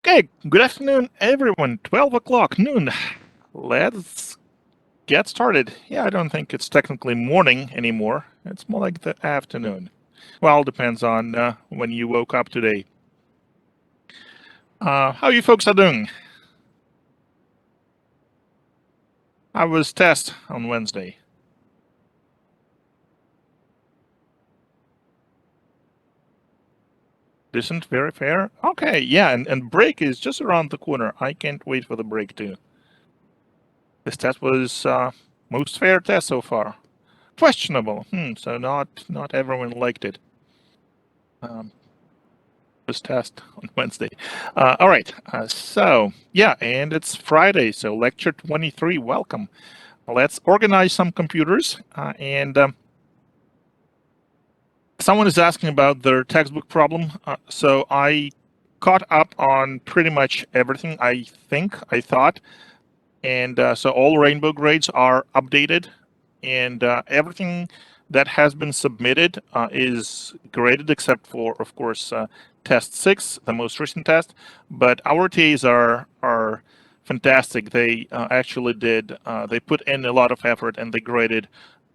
Okay, good afternoon, everyone. 12 o'clock noon. Let's get started. Yeah, I don't think it's technically morning anymore. It's more like the afternoon. Well, depends on when you woke up today. How you folks are doing? How was test on Wednesday? Decent, very fair. Okay, yeah, and break is just around the corner. I can't wait for the break too. This test was most fair test so far. Questionable. So not everyone liked it. Um, this test on Wednesday. All right. So yeah, and it's Friday, so lecture 23. Welcome. Let's organize some computers. And someone is asking about their textbook problem. So I caught up on pretty much everything. I thought, and so all rainbow grades are updated, and everything that has been submitted is graded except for, of course, test 6, the most recent test. But our TAs are fantastic. They actually did, they put in a lot of effort and they graded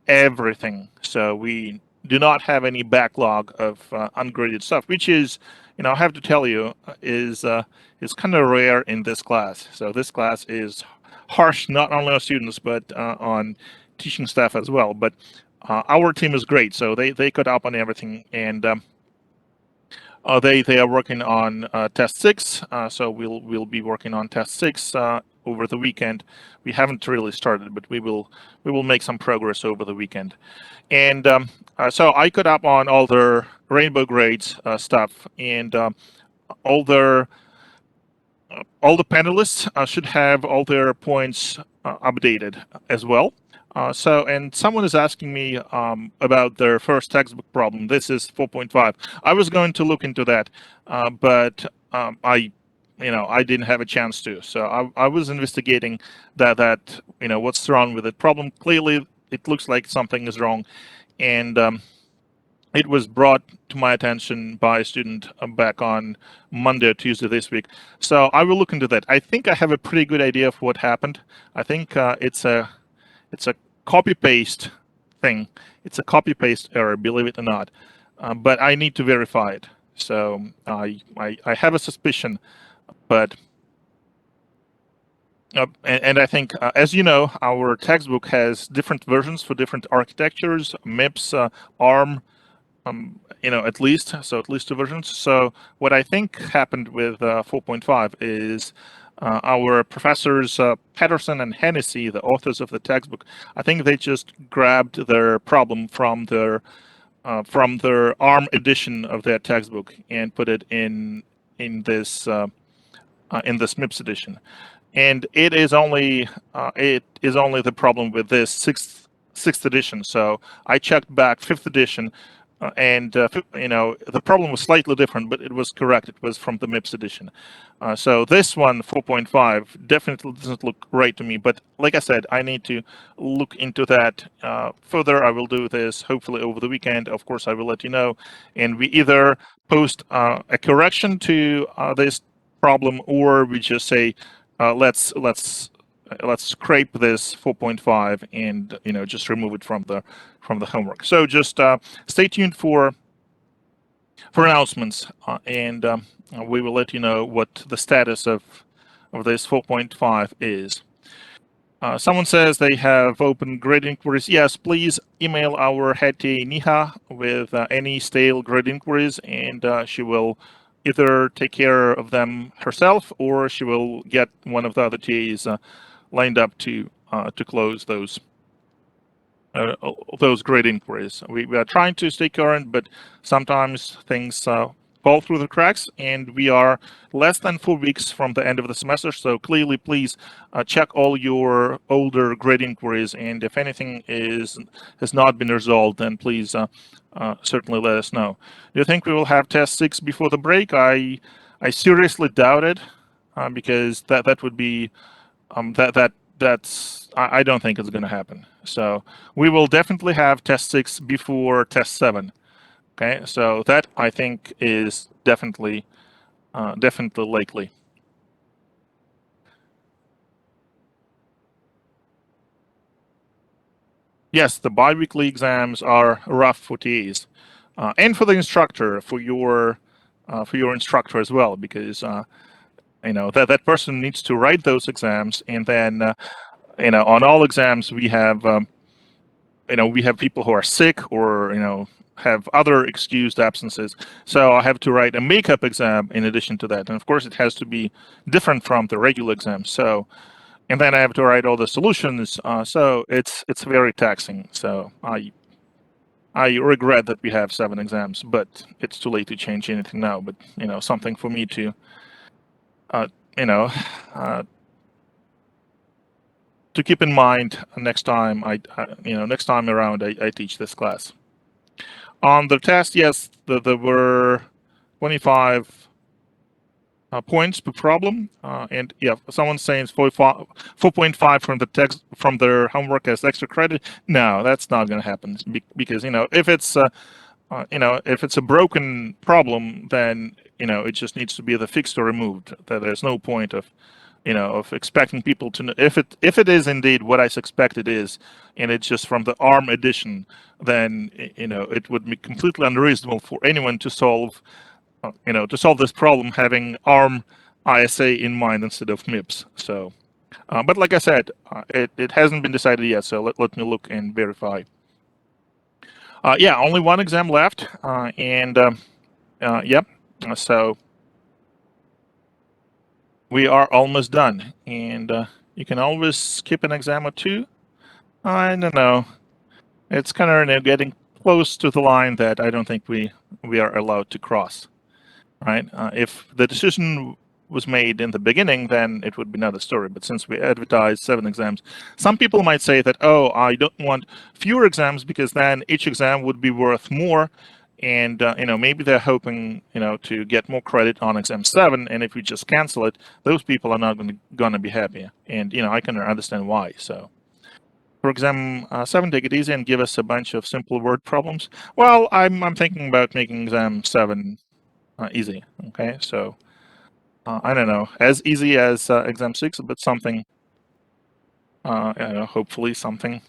everything. So we do not have any backlog of ungraded stuff, which is, I have to tell you, is kind of rare in this class. So this class is harsh not only on students but on teaching staff as well. But our team is great, so they caught up on everything, and they are working on test 6. So we'll be working on test 6 over the weekend. We haven't really started, but we will make some progress over the weekend. And so I caught up on all their rainbow grades stuff, and all the panelists should have all their points updated as well. And someone is asking me about their first textbook problem. This is 4.5. I was going to look into that, but I didn't have a chance to. So I was investigating that what's wrong with the problem. Clearly, it looks like something is wrong, and it was brought to my attention by a student back on Monday or Tuesday this week. So I will look into that. I think I have a pretty good idea of what happened. I think it's a copy paste thing. It's a copy paste error, believe it or not. But I need to verify it. So I have a suspicion, but and I think, as you know, our textbook has different versions for different architectures, MIPS, ARM, at least 2 versions. So what I think happened with 4.5 is our professors Patterson and Hennessy, the authors of the textbook, I think they just grabbed their problem from their ARM edition of their textbook and put it in this MIPS edition. And it is only the problem with this sixth edition. So I checked back 5th edition, and the problem was slightly different, but it was correct. It was from the MIPS edition. So this one, 4.5, definitely doesn't look right to me. But like I said, I need to look into that further. I will do this hopefully over the weekend. Of course, I will let you know. And we either post a correction to this problem, or we just say let's scrape this 4.5 and just remove it from the homework. So just stay tuned for announcements, and we will let you know what the status of this 4.5 is. Someone says they have open grade inquiries. Yes, please email our head TA Niha with any stale grade inquiries, and she will either take care of them herself, or she will get one of the other TAs lined up to close those grade inquiries. We are trying to stay current, but sometimes things fall through the cracks, and we are less than 4 weeks from the end of the semester. So clearly, please check all your older grade inquiries, and if anything has not been resolved, then please certainly let us know. Do you think we will have test 6 before the break? I seriously doubt it, because that would be I don't think it's going to happen. So we will definitely have test 6 before test 7. Okay, so that I think is definitely likely. Yes, the biweekly exams are rough for TAs, and for the instructor, for your instructor as well, because that person needs to write those exams, and then on all exams we have people who are sick or have other excused absences. So I have to write a makeup exam in addition to that, and of course it has to be different from the regular exam. So and then I have to write all the solutions. So it's very taxing. So I regret that we have 7 exams, but it's too late to change anything now. But something for me to uh, you know uh, to keep in mind next time next time around I teach this class. On the test, yes, there were 25 points per problem, and yeah, someone's saying 4.5 from the text from their homework as extra credit. No, that's not going to happen because if it's a broken problem, then it just needs to be either fixed or removed. There's no point of expecting people to know if it is indeed what I suspect it is, and it's just from the ARM edition, then it would be completely unreasonable for anyone to solve this problem having ARM ISA in mind instead of MIPS. So, but like I said, it hasn't been decided yet. So let me look and verify. Yeah, only one exam left, and yep. So we are almost done, and you can always skip an exam or two. I don't know. It's kind of getting close to the line that I don't think we are allowed to cross. Right? If the decision was made in the beginning, then it would be another story. But since we advertised 7 exams, some people might say that, oh, I don't want fewer exams because then each exam would be worth more. And maybe they're hoping to get more credit on exam 7, and if we just cancel it, those people are not going to be happy. And I can understand why. So for exam 7, take it easy and give us a bunch of simple word problems. Well, I'm thinking about making exam 7 easy. Okay, so I don't know, as easy as exam 6, but something, hopefully something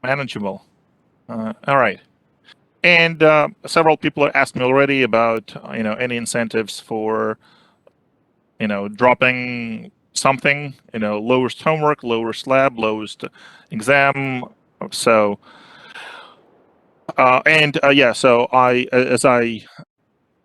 manageable. All right. And several people asked me already about any incentives for dropping something, lowest homework, lowest lab, lowest exam. So yeah, so as I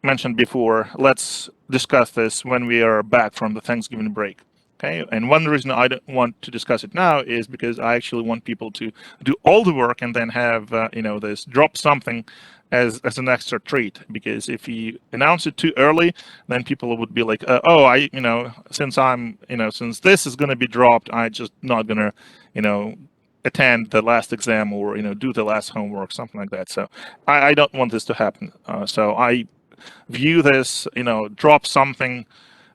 mentioned before, let's discuss this when we are back from the Thanksgiving break. Okay, and one reason I don't want to discuss it now is because I actually want people to do all the work and then have this drop something as an extra treat. Because if you announce it too early, then people would be like, oh, since this is going to be dropped, I just not gonna attend the last exam or do the last homework, something like that. So I don't want this to happen. So I view this, drop something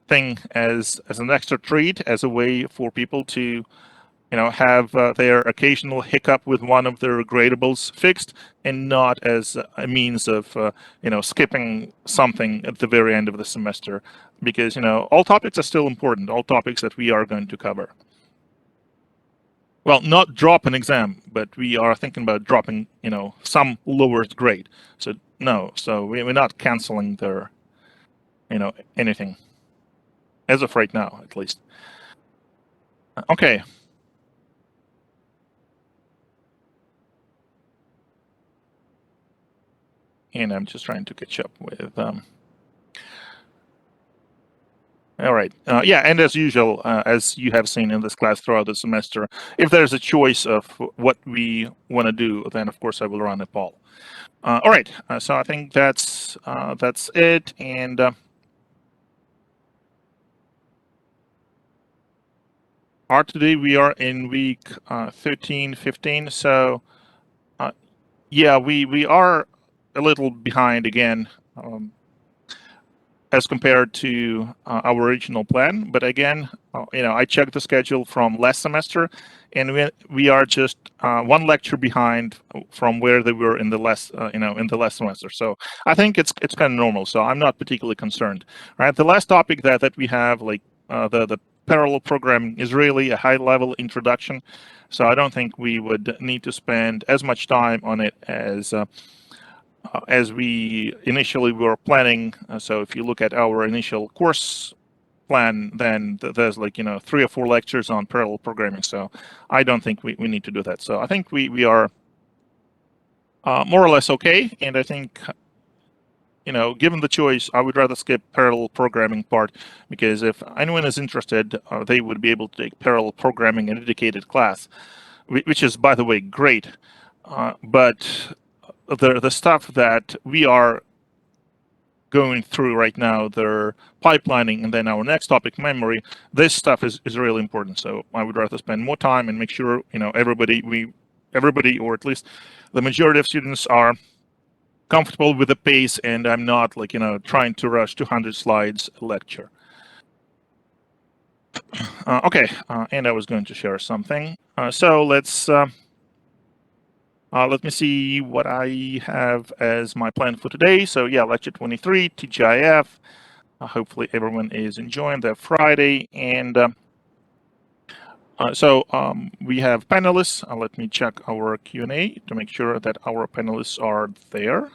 thing as an extra treat, as a way for people to, have their occasional hiccup with one of their gradables fixed, and not as a means of, skipping something at the very end of the semester, because all topics are still important, all topics that we are going to cover. Well, not drop an exam, but we are thinking about dropping, some lowest grade. So no, so we're not canceling their anything as of right now, at least. Okay. And I'm just trying to catch up with. All right. Yeah, and as usual, as you have seen in this class throughout the semester, if there's a choice of what we want to do, then of course I will run a poll. All right. So I think that's it. And today we are in week 13, 15. So yeah, we are a little behind again. As compared to our original plan. But again, I checked the schedule from last semester, and we are just 1 lecture behind from where they were in the last semester. So I think it's kind of normal. So I'm not particularly concerned. Right, the last topic that we have, like the parallel programming is really a high-level introduction, so I don't think we would need to spend as much time on it as we initially were planning. So if you look at our initial course plan, then there's like 3 or 4 lectures on parallel programming. So I don't think we need to do that. So I think we are more or less okay, and I think given the choice, I would rather skip parallel programming part, because if anyone is interested, they would be able to take parallel programming in a dedicated class, which is, by the way, great. But the stuff that we are going through right now, the pipelining, and then our next topic, memory, this stuff is really important. So I would rather spend more time and make sure everybody, or at least the majority of students, are comfortable with the pace, and I'm not trying to rush 200 slides lecture. Okay, and I was going to share something. So let me see what I have as my plan for today. So yeah, lecture 23, TGIF. Hopefully everyone is enjoying their Friday. And so we have panelists. Let me check our Q&A to make sure that our panelists are there.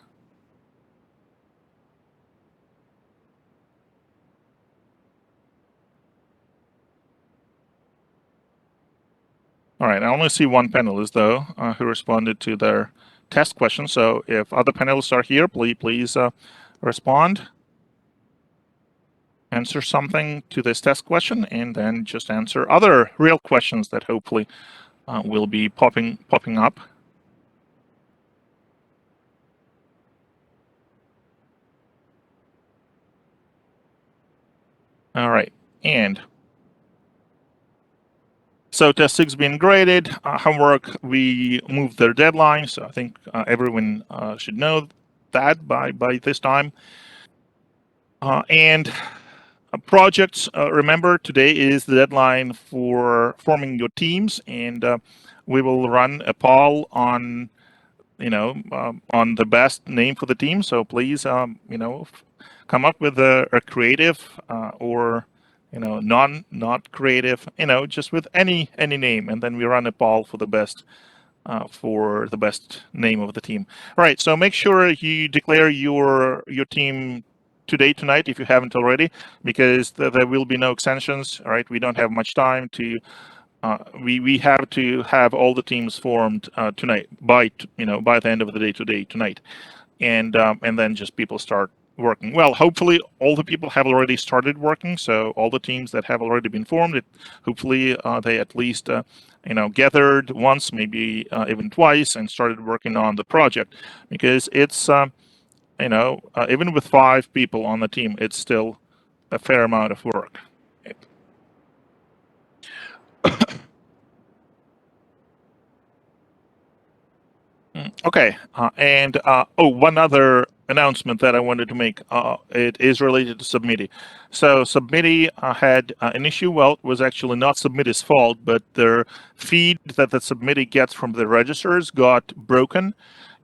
All right, I only see one panelist, though, who responded to their test question. So if other panelists are here, please respond, answer something to this test question, and then just answer other real questions that hopefully will be popping up. All right, and so test 6 being graded. Homework, we moved their deadline, so I think everyone should know that by this time. And projects, remember, today is the deadline for forming your teams, and we will run a poll on on the best name for the team. So please come up with a creative or not creative, just with any name, and then we run a poll for the best name of the team. All right, so make sure you declare your team tonight if you haven't already, because there will be no extensions. All right, we don't have much time to we have to have all the teams formed tonight by the end of the day tonight, and then just people start working. Well, hopefully all the people have already started working, so all the teams that have already been formed, hopefully they at least gathered once, maybe even twice, and started working on the project, because it's even with 5 people on the team, it's still a fair amount of work. Okay, and one other announcement that I wanted to make. It is related to Submitty. So Submitty had an issue. Well, it was actually not Submitty's fault, but their feed that the Submitty gets from the registers got broken,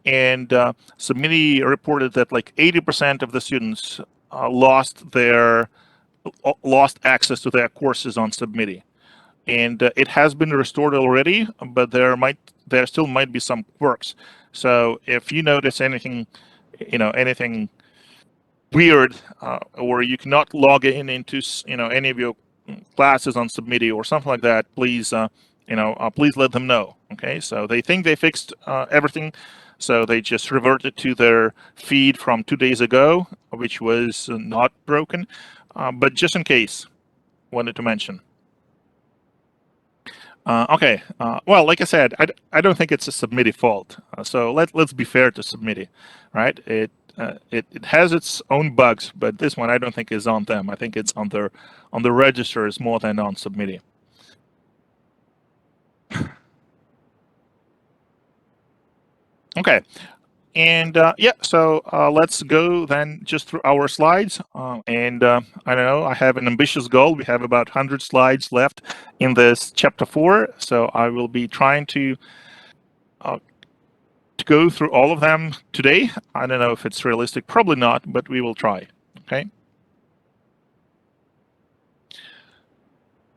and Submitty reported that like 80% of the students lost access to their courses on Submitty. And it has been restored already, but there still might be some quirks. So if you notice anything, anything weird, or you cannot log into any of your classes on Submitty or something like that, please please let them know. Okay, so they think they fixed everything, so they just reverted to their feed from 2 days ago, which was not broken. But just in case, wanted to mention. Okay. Well, like I said, I don't think it's a Submitty fault. So let's be fair to Submitty, right? It has its own bugs, but this one I don't think is on them. I think it's on the registers more than on Submitty. Okay. And yeah, so let's go then just through our slides. And I don't know, I have an ambitious goal. We have about 100 slides left in this chapter 4. So I will be trying to go through all of them today. I don't know if it's realistic, probably not, but we will try. Okay.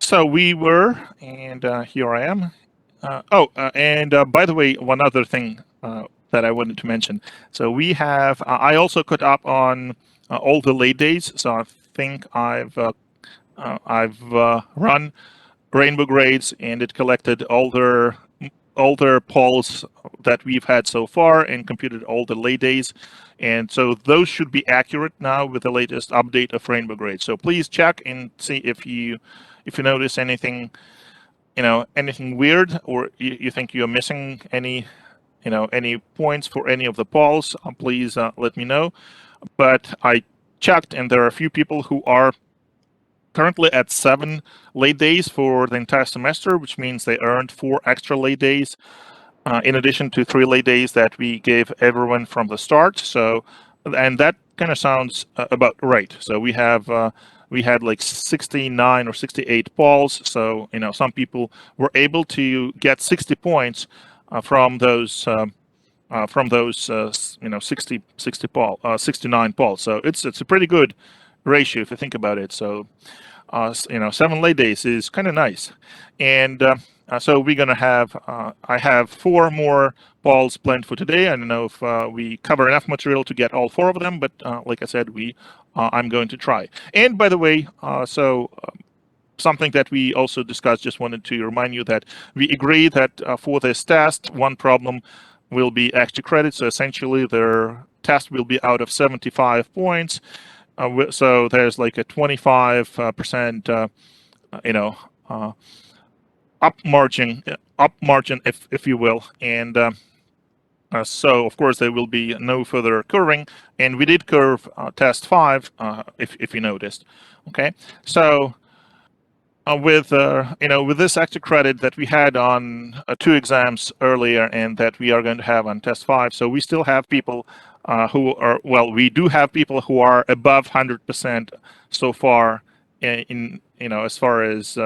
So we were, and here I am. And by the way, one other thing that I wanted to mention. So we have, I also caught up on all the late days. So I think I've run Rainbow Grades, and it collected all their polls that we've had so far and computed all the late days. And so those should be accurate now with the latest update of Rainbow Grades. So please check and see if you notice anything, anything weird, or you think you're missing any points for any of the polls. Please let me know. But I checked, and there are a few people who are currently at 7 late days for the entire semester, which means they earned 4 extra late days in addition to 3 late days that we gave everyone from the start. So, and that kind of sounds about right. So we had like 69 or 68 polls. So some people were able to get 60 points from those 69 polls. So it's a pretty good ratio if you think about it. So 7 late days is kind of nice. And so we're going to have, I have 4 more polls planned for today. I don't know if we cover enough material to get all 4 of them, but like I said, I'm going to try. And by the way, something that we also discussed, just wanted to remind you that we agree that for this test, one problem will be extra credit. So essentially their test will be out of 75 points. So there's like a 25%, up margin, if you will, and so of course there will be no further curving, and we did curve test 5, if you noticed. Okay, so with this extra credit that we had on 2 exams earlier, and that we are going to have on test 5, so we still have people who are, well, we do have people who are above 100% so far in as far as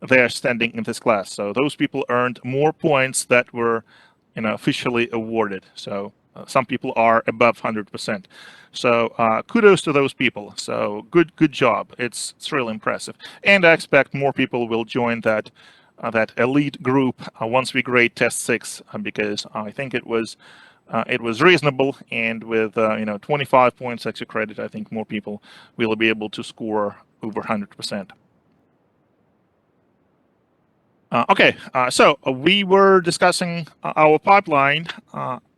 their standing in this class. So those people earned more points that were officially awarded. So some people are above 100%. So kudos to those people. So good job. It's really impressive. And I expect more people will join that elite group once we grade test 6, because I think it was reasonable, and with 25 points extra credit, I think more people will be able to score over 100%. Okay, so we were discussing our pipeline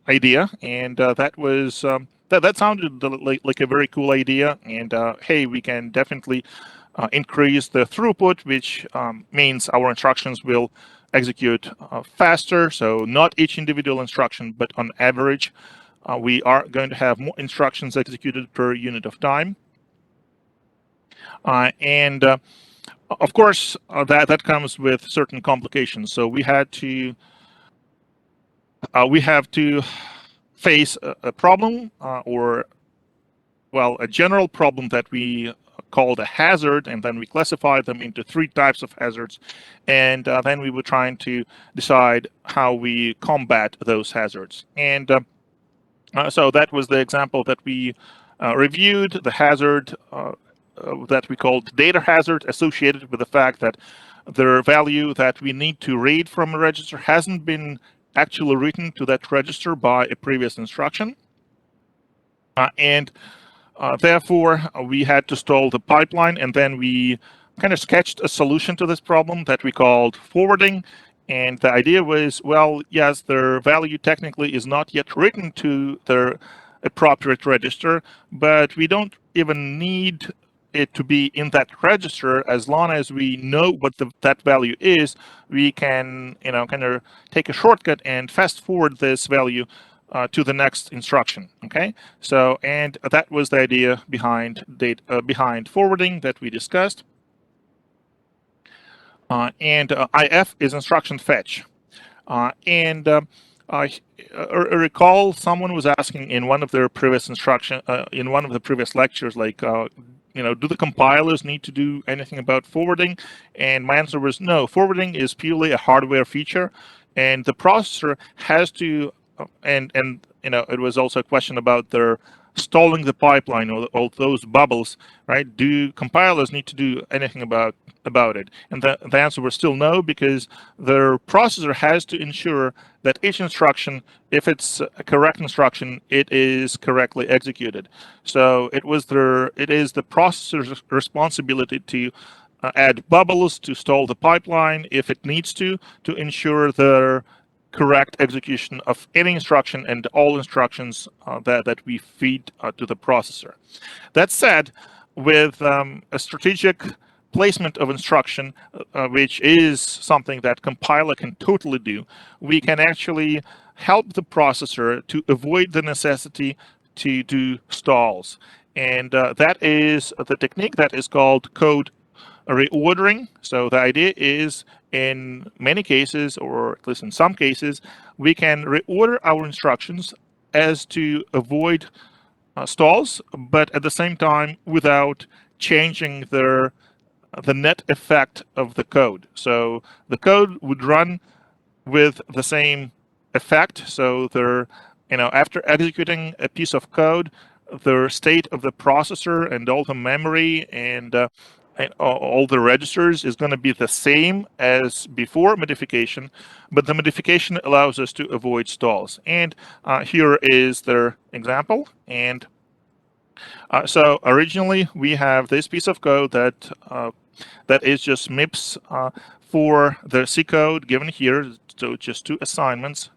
idea, and that was that sounded like a very cool idea. And hey, we can definitely increase the throughput, which means our instructions will execute faster. So not each individual instruction, but on average, we are going to have more instructions executed per unit of time. And of course, that comes with certain complications. So we have to face a problem, or well, a general problem that we called a hazard, and then we classified them into 3 types of hazards, and then we were trying to decide how we combat those hazards. And so that was the example that we reviewed, the hazard that we called data hazard, associated with the fact that the value that we need to read from a register hasn't been actually written to that register by a previous instruction. And therefore, we had to stall the pipeline, and then we kind of sketched a solution to this problem that we called forwarding. And the idea was, well, yes, the value technically is not yet written to the appropriate register, but we don't even need it to be in that register. As long as we know what that value is, we can kind of take a shortcut and fast forward this value to the next instruction. Okay, so and that was the idea behind forwarding that we discussed. And IF is instruction fetch. And I recall someone was asking in one of their previous in one of the previous lectures, like, do the compilers need to do anything about forwarding? And my answer was no. Forwarding is purely a hardware feature, and the processor has to. And it was also a question about their stalling the pipeline, or all those bubbles, right? Do compilers need to do anything about about it? And the answer was still no, because the processor has to ensure that each instruction, if it's a correct instruction, it is correctly executed. So it is the processor's responsibility to add bubbles, to stall the pipeline if it needs to ensure the correct execution of any instruction and all instructions that we feed to the processor. That said, with a strategic placement of instruction, which is something that compiler can totally do, we can actually help the processor to avoid the necessity to do stalls. And that is the technique that is called code reordering. So the idea is, in many cases, or at least in some cases, we can reorder our instructions as to avoid stalls, but at the same time without changing the net effect of the code. So the code would run with the same effect. So after executing a piece of code, the state of the processor and all the memory and all the registers is going to be the same as before modification, but the modification allows us to avoid stalls. And here is their example. And so originally we have this piece of code that is just MIPS for the C code given here. So just two assignments,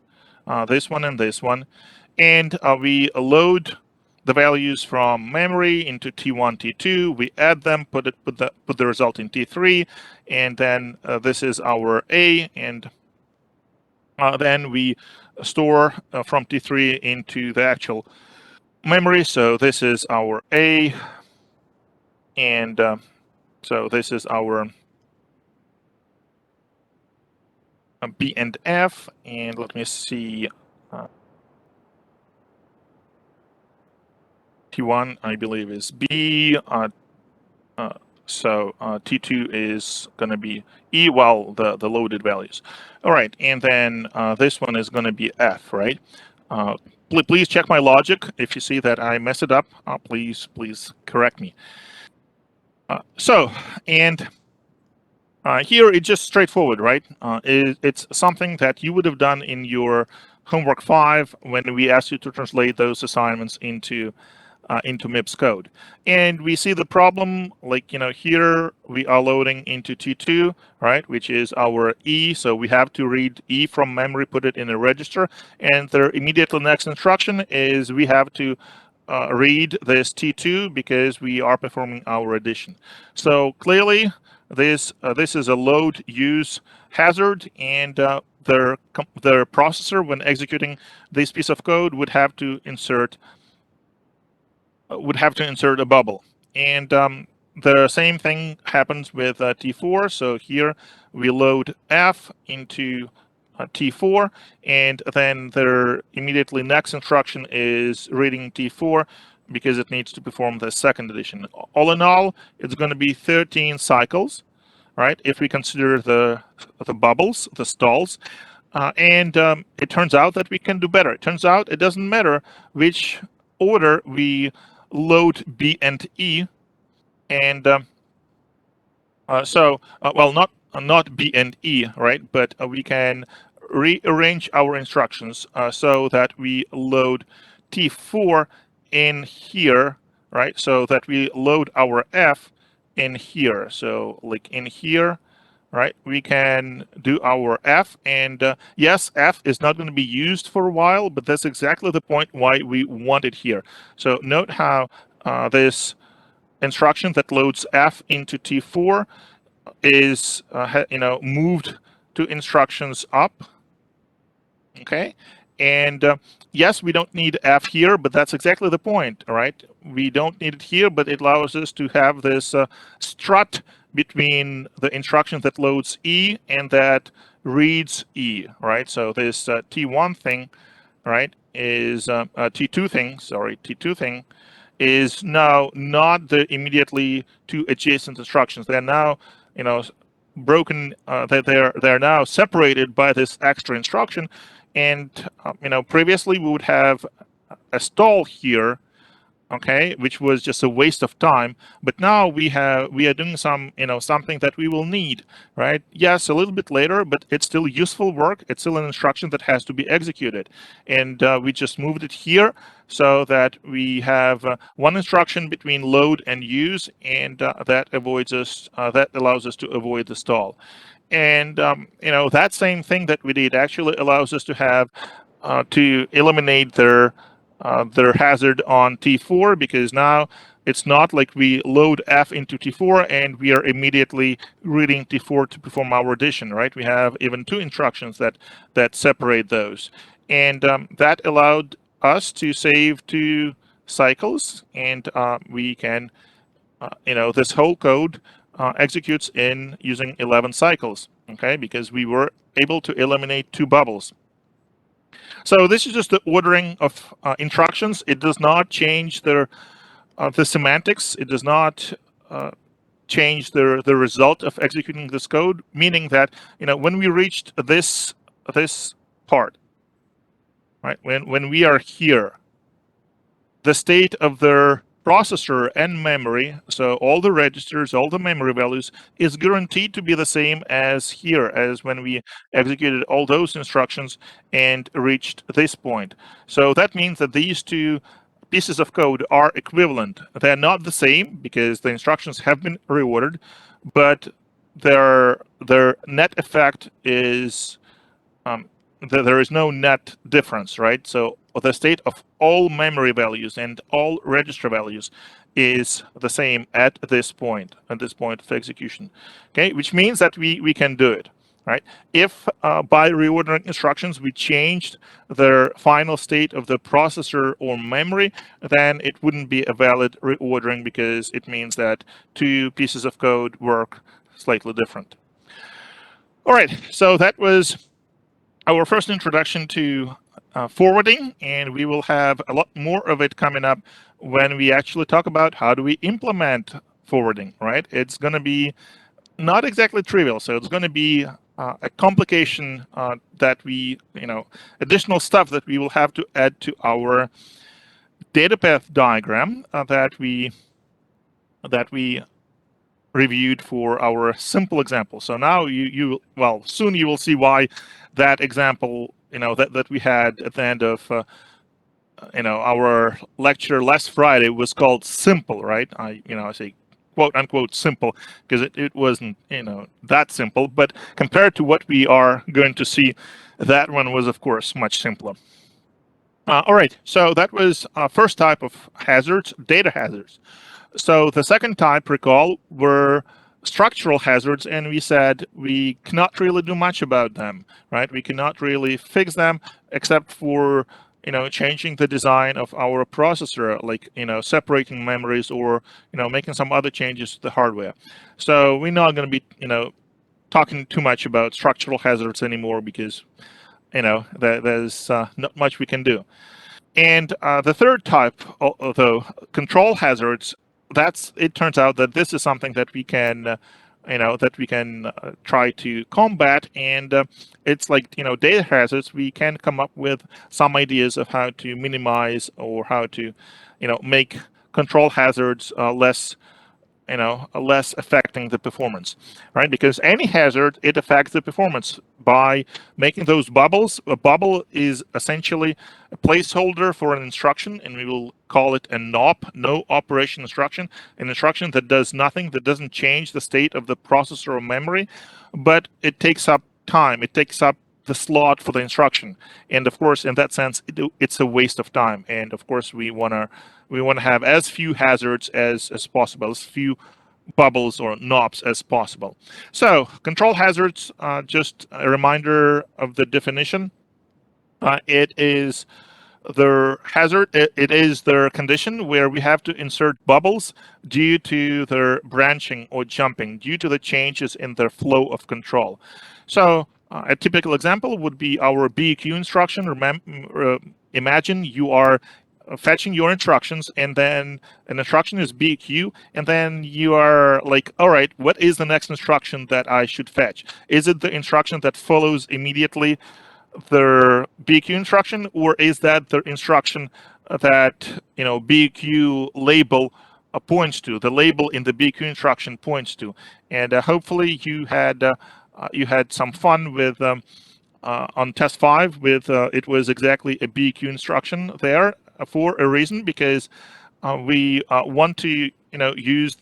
this one and this one, and we load the values from memory into T1, T2. We add them, put the result in T3, and then this is our A, and then we store from T3 into the actual memory. So this is our A, and so this is our B and F, and let me see. T1, I believe, is B. So T2 is going to be E, while the loaded values. All right, and then this one is going to be F, right? Please check my logic. If you see that I mess it up, please correct me. Here it's just straightforward, right? It's something that you would have done in your homework 5 when we asked you to translate those assignments into MIPS code. And we see the problem, like, here we are loading into T2, right, which is our E. So we have to read E from memory, put it in a register. And the immediately next instruction is we have to read this T2 because we are performing our addition. So clearly, this is a load use hazard, and the processor, when executing this piece of code, would have to insert a bubble. And the same thing happens with T4. So here we load F into T4, and then the immediately next instruction is reading T4 because it needs to perform the second addition. All in all, it's going to be 13 cycles, right? If we consider the bubbles, the stalls. And it turns out that we can do better. It turns out it doesn't matter which order we load B and E, and well, not B and E, right? But we can rearrange our instructions so that we load T4 in here, right? So that we load our F in here. So like in here, right? We can do our F, and yes, F is not going to be used for a while, but that's exactly the point why we want it here. So note how this instruction that loads F into T4 is moved to instructions up. Okay, and yes, we don't need F here, but that's exactly the point. All right, we don't need it here, but it allows us to have this strut between the instruction that loads E and that reads E. Right, so this T1 thing, right, is T2 thing. Sorry, T2 thing is now not the immediately two adjacent instructions. They're now, broken. They're now separated by this extra instruction, and previously we would have a stall here okay, which was just a waste of time. But now we are doing some, something that we will need, right? Yes, a little bit later, but it's still useful work. It's still an instruction that has to be executed, and we just moved it here so that we have one instruction between load and use, and that allows us to avoid the stall. And that same thing that we did actually allows us to have to eliminate their hazard on T4, because now it's not like we load F into T4 and we are immediately reading T4 to perform our addition, right? We have even two instructions that separate those, and that allowed us to save 2 cycles, and we can, this whole code executes in using 11 cycles, okay, because we were able to eliminate 2 bubbles. So this is just the ordering of instructions. It does not change the semantics. It does not change the result of executing this code. Meaning that when we reached this part, right? When we are here, the state of their processor and memory, so all the registers, all the memory values, is guaranteed to be the same as here, as when we executed all those instructions and reached this point. So that means that these 2 pieces of code are equivalent. They're not the same because the instructions have been reordered, but their net effect is there is no net difference, right? So the state of all memory values and all register values is the same at this point of execution, okay? Which means that we can do it, right? If by reordering instructions we changed the final state of the processor or memory, then it wouldn't be a valid reordering, because it means that 2 pieces of code work slightly different. All right, so that was our first introduction to forwarding, and we will have a lot more of it coming up when we actually talk about how do we implement forwarding, right? It's going to be not exactly trivial, so it's going to be a complication that we, additional stuff that we will have to add to our data path diagram that we reviewed for our simple example. So now soon you will see why that example, that we had at the end of our lecture last Friday was called simple, right? I say quote unquote simple because it wasn't that simple, but compared to what we are going to see, that one was of course much simpler. All right, so that was first type of hazards, data hazards. So the second type, recall, were structural hazards, and we said we cannot really do much about them, right? We cannot really fix them except for changing the design of our processor, like separating memories or making some other changes to the hardware. So we're not going to be talking too much about structural hazards anymore, because there's not much we can do. And the third type, although control hazards, it turns out that this is something that we can try to combat, and it's like data hazards. We can come up with some ideas of how to minimize or how to make control hazards less affecting the performance, right? Because any hazard, it affects the performance by making those bubbles. A bubble is essentially a placeholder for an instruction, and we will call it a NOP, no operation instruction, an instruction that does nothing, that doesn't change the state of the processor or memory, but it takes up time. It takes up the slot for the instruction, and of course, in that sense, it's a waste of time. And of course, we want to have as few hazards as possible, as few bubbles or NOPs as possible. So control hazards, just a reminder of the definition. It is their hazard, it is their condition where we have to insert bubbles due to their branching or jumping, due to the changes in their flow of control. So a typical example would be our BQ instruction. Imagine you are fetching your instructions, and then an instruction is BQ, and then you are like, all right, what is the next instruction that I should fetch? Is it the instruction that follows immediately the BQ instruction, or is that the instruction that BQ label points to. The label in the BQ instruction points to, and hopefully you had some fun with on test 5 with it was exactly a BQ instruction there for a reason, because we want to use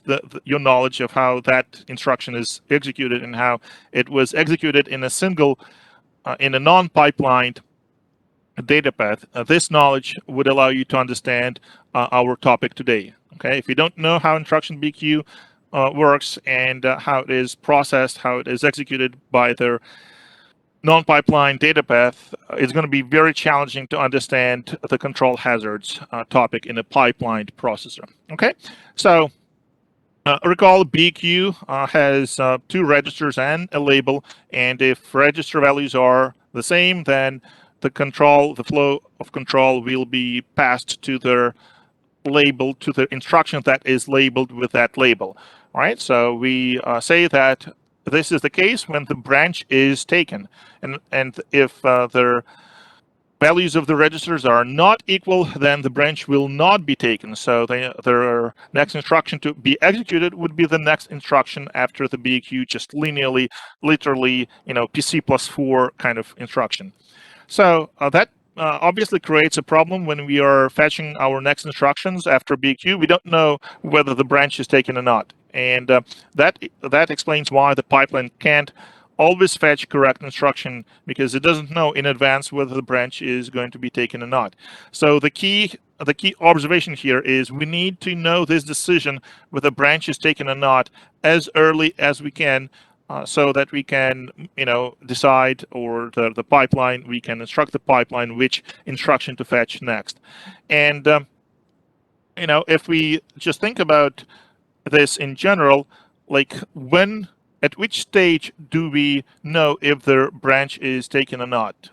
your knowledge of how that instruction is executed and how it was executed in a single in a non-pipelined data path. This knowledge would allow you to understand our topic today. Okay, if you don't know how instruction BQ works and how it is processed, how it is executed by their non-pipeline data path, it's going to be very challenging to understand the control hazards topic in a pipelined processor. Okay, so recall BQ has 2 registers and a label, and if register values are the same, then the flow of control will be passed to the label, to the instruction that is labeled with that label. All right, so we say that this is the case when the branch is taken, and if the values of the registers are not equal, then the branch will not be taken. So their next instruction to be executed would be the next instruction after the BQ, just linearly, literally, PC+4 kind of instruction. So that obviously creates a problem when we are fetching our next instructions after BQ. We don't know whether the branch is taken or not. And that explains why the pipeline can't always fetch correct instruction, because it doesn't know in advance whether the branch is going to be taken or not. So the key observation here is we need to know this decision whether the branch is taken or not as early as we can, so that we can, decide, or the pipeline, we can instruct the pipeline which instruction to fetch next. And, if we just think about this in general, like at which stage do we know if the branch is taken or not?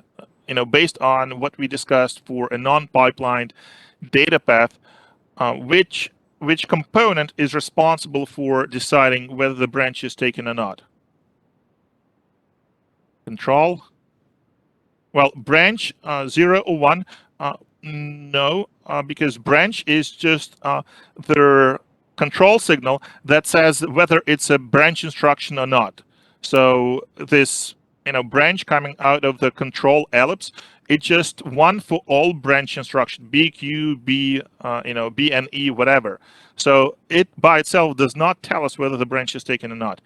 Based on what we discussed for a non-pipelined data path, which component is responsible for deciding whether the branch is taken or not? Control? Well, branch 0 or 1, no, because branch is just the control signal that says whether it's a branch instruction or not. So this branch coming out of the control ellipse, it's just one for all branch instruction, BQ, B, B and E, whatever. So it by itself does not tell us whether the branch is taken or not.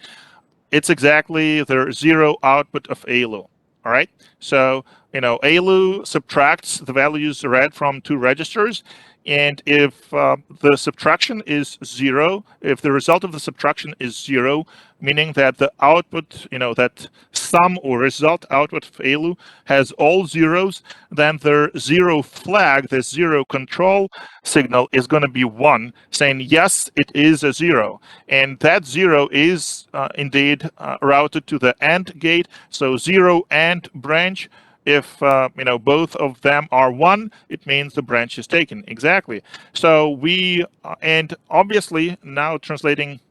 It's exactly the 0 output of ALU. All right, so ALU subtracts the values read from 2 registers, and if the subtraction is 0, if the result of the subtraction is 0, meaning that the output, that sum or result output of ALU has all zeros, then the 0 flag, the 0 control signal, is going to be 1, saying yes, it is a 0, and that 0 is indeed routed to the AND gate. So 0 AND branch. If both of them are 1, it means the branch is taken. Exactly. So we and obviously now translating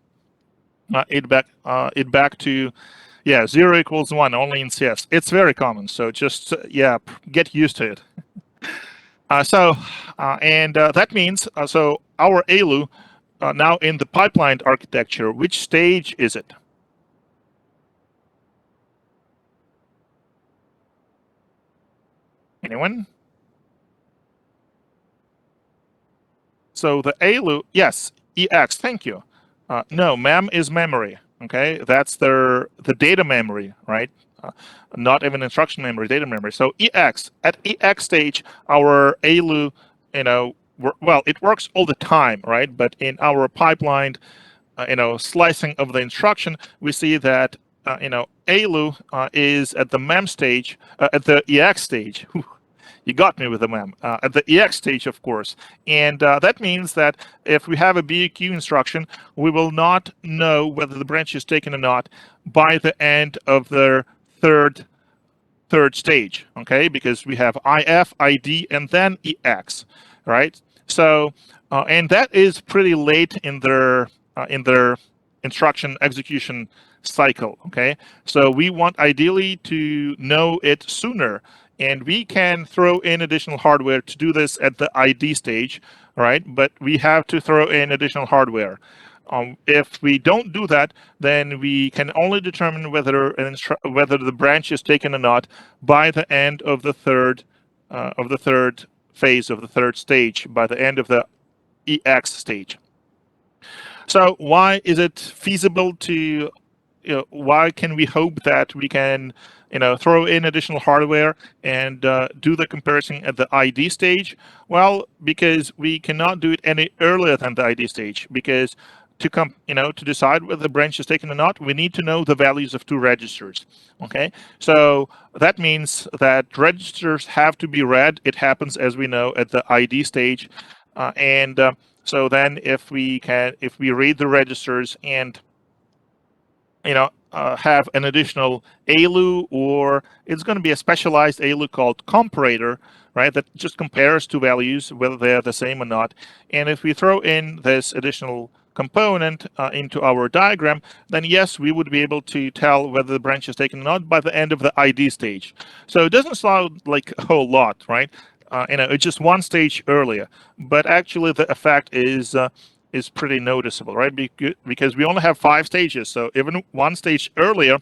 it back to 0 equals 1 only in CS. It's very common. So just get used to it. That means so our ALU now in the pipelined architecture, which stage is it? Anyone? So the ALU, yes, EX, thank you. No, mem is memory, okay? That's the data memory, right? Not even instruction memory, data memory. So EX, at EX stage, our ALU, well, it works all the time, right? But in our pipelined, slicing of the instruction, we see that, ALU is at the mem stage, at the EX stage. You got me with the mem. At the EX stage, of course. And that means that if we have a BQ instruction, we will not know whether the branch is taken or not by the end of the third stage, okay? Because we have IF, ID, and then EX, right? So, and that is pretty late in their instruction execution cycle, okay? So we want ideally to know it sooner. and we can throw in additional hardware to do this at the ID stage, right? But we have to throw in additional hardware. If we don't do that, then we can only determine whether the branch is taken or not by the end of the third phase of the third stage, by the end of the EX stage. So why is it feasible to, why can we hope that we can, throw in additional hardware and do the comparison at the ID stage? Well, because we cannot do it any earlier than the ID stage, because to decide whether the branch is taken or not, we need to know the values of two registers. Okay, so that means that registers have to be read. It happens, as we know, at the ID stage, and so then if we read the registers and have an additional ALU, or it's going to be a specialized ALU called comparator, right? That just compares two values, whether they're the same or not. And if we throw in this additional component into our diagram, then yes, we would be able to tell whether the branch is taken or not by the end of the ID stage. So it doesn't sound like a whole lot, right? It's just one stage earlier, but actually the effect is pretty noticeable, right? Because we only have 5 stages, so even one stage earlier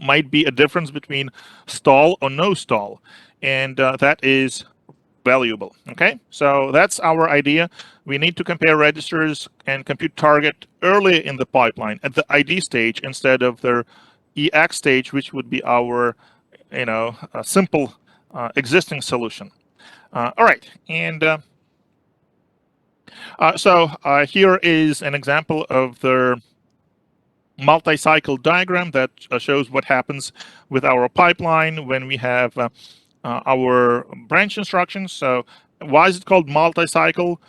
might be a difference between stall or no stall, and that is valuable. Okay, so that's our idea. We need to compare registers and compute target early in the pipeline at the ID stage instead of their EX stage, which would be our simple existing solution. All right, and so here is an example of the multi-cycle diagram that shows what happens with our pipeline when we have our branch instructions. So why is it called multi-cycle?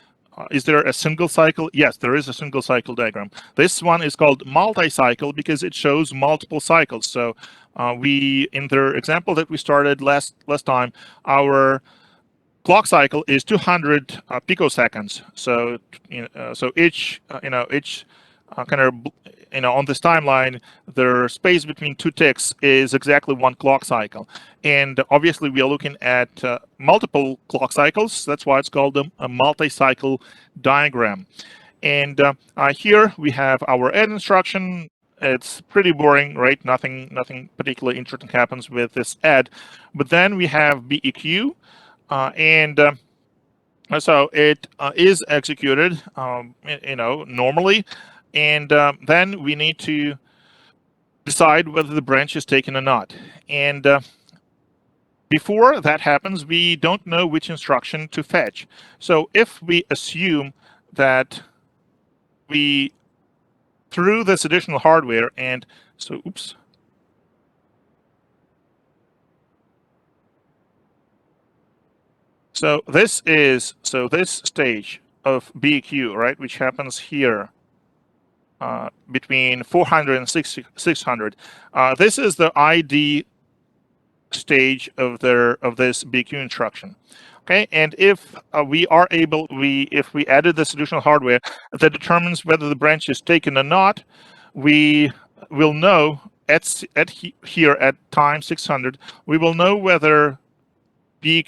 Is there a single cycle? Yes, there is a single cycle diagram. This one is called multi-cycle because it shows multiple cycles. So in the example that we started last time, our clock cycle is 200 picoseconds. So so each kind of on this timeline, the space between two ticks is exactly one clock cycle. And obviously we are looking at multiple clock cycles. That's why it's called a multi-cycle diagram. And here we have our add instruction. It's pretty boring, right? Nothing particularly interesting happens with this add. But then we have BEQ, and so it is executed, normally, and then we need to decide whether the branch is taken or not. And before that happens, we don't know which instruction to fetch. So if we assume that we threw this additional hardware, and so oops. So this stage of BQ, right, which happens here between 400 and 600. This is the ID stage of this BQ instruction. Okay, and if if we added this additional hardware that determines whether the branch is taken or not, we will know here at time 600, we will know whether the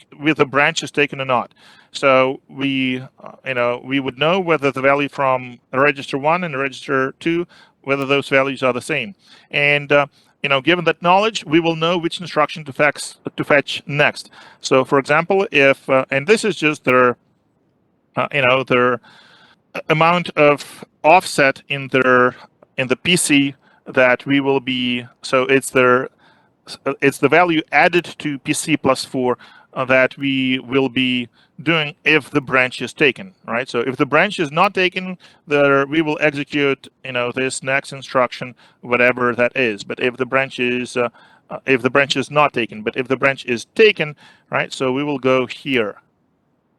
branch is taken or not. So we would know whether the value from register 1 and register 2, whether those values are the same. And given that knowledge, we will know which instruction to fetch next. So for example, if and this is just their amount of offset in the PC that we will be, so it's the value added to PC plus 4 that we will be doing if the branch is taken, right? So if the branch is not taken, we will execute this next instruction, whatever that is. But if the branch is not taken, but if the branch is taken, right? So we will go here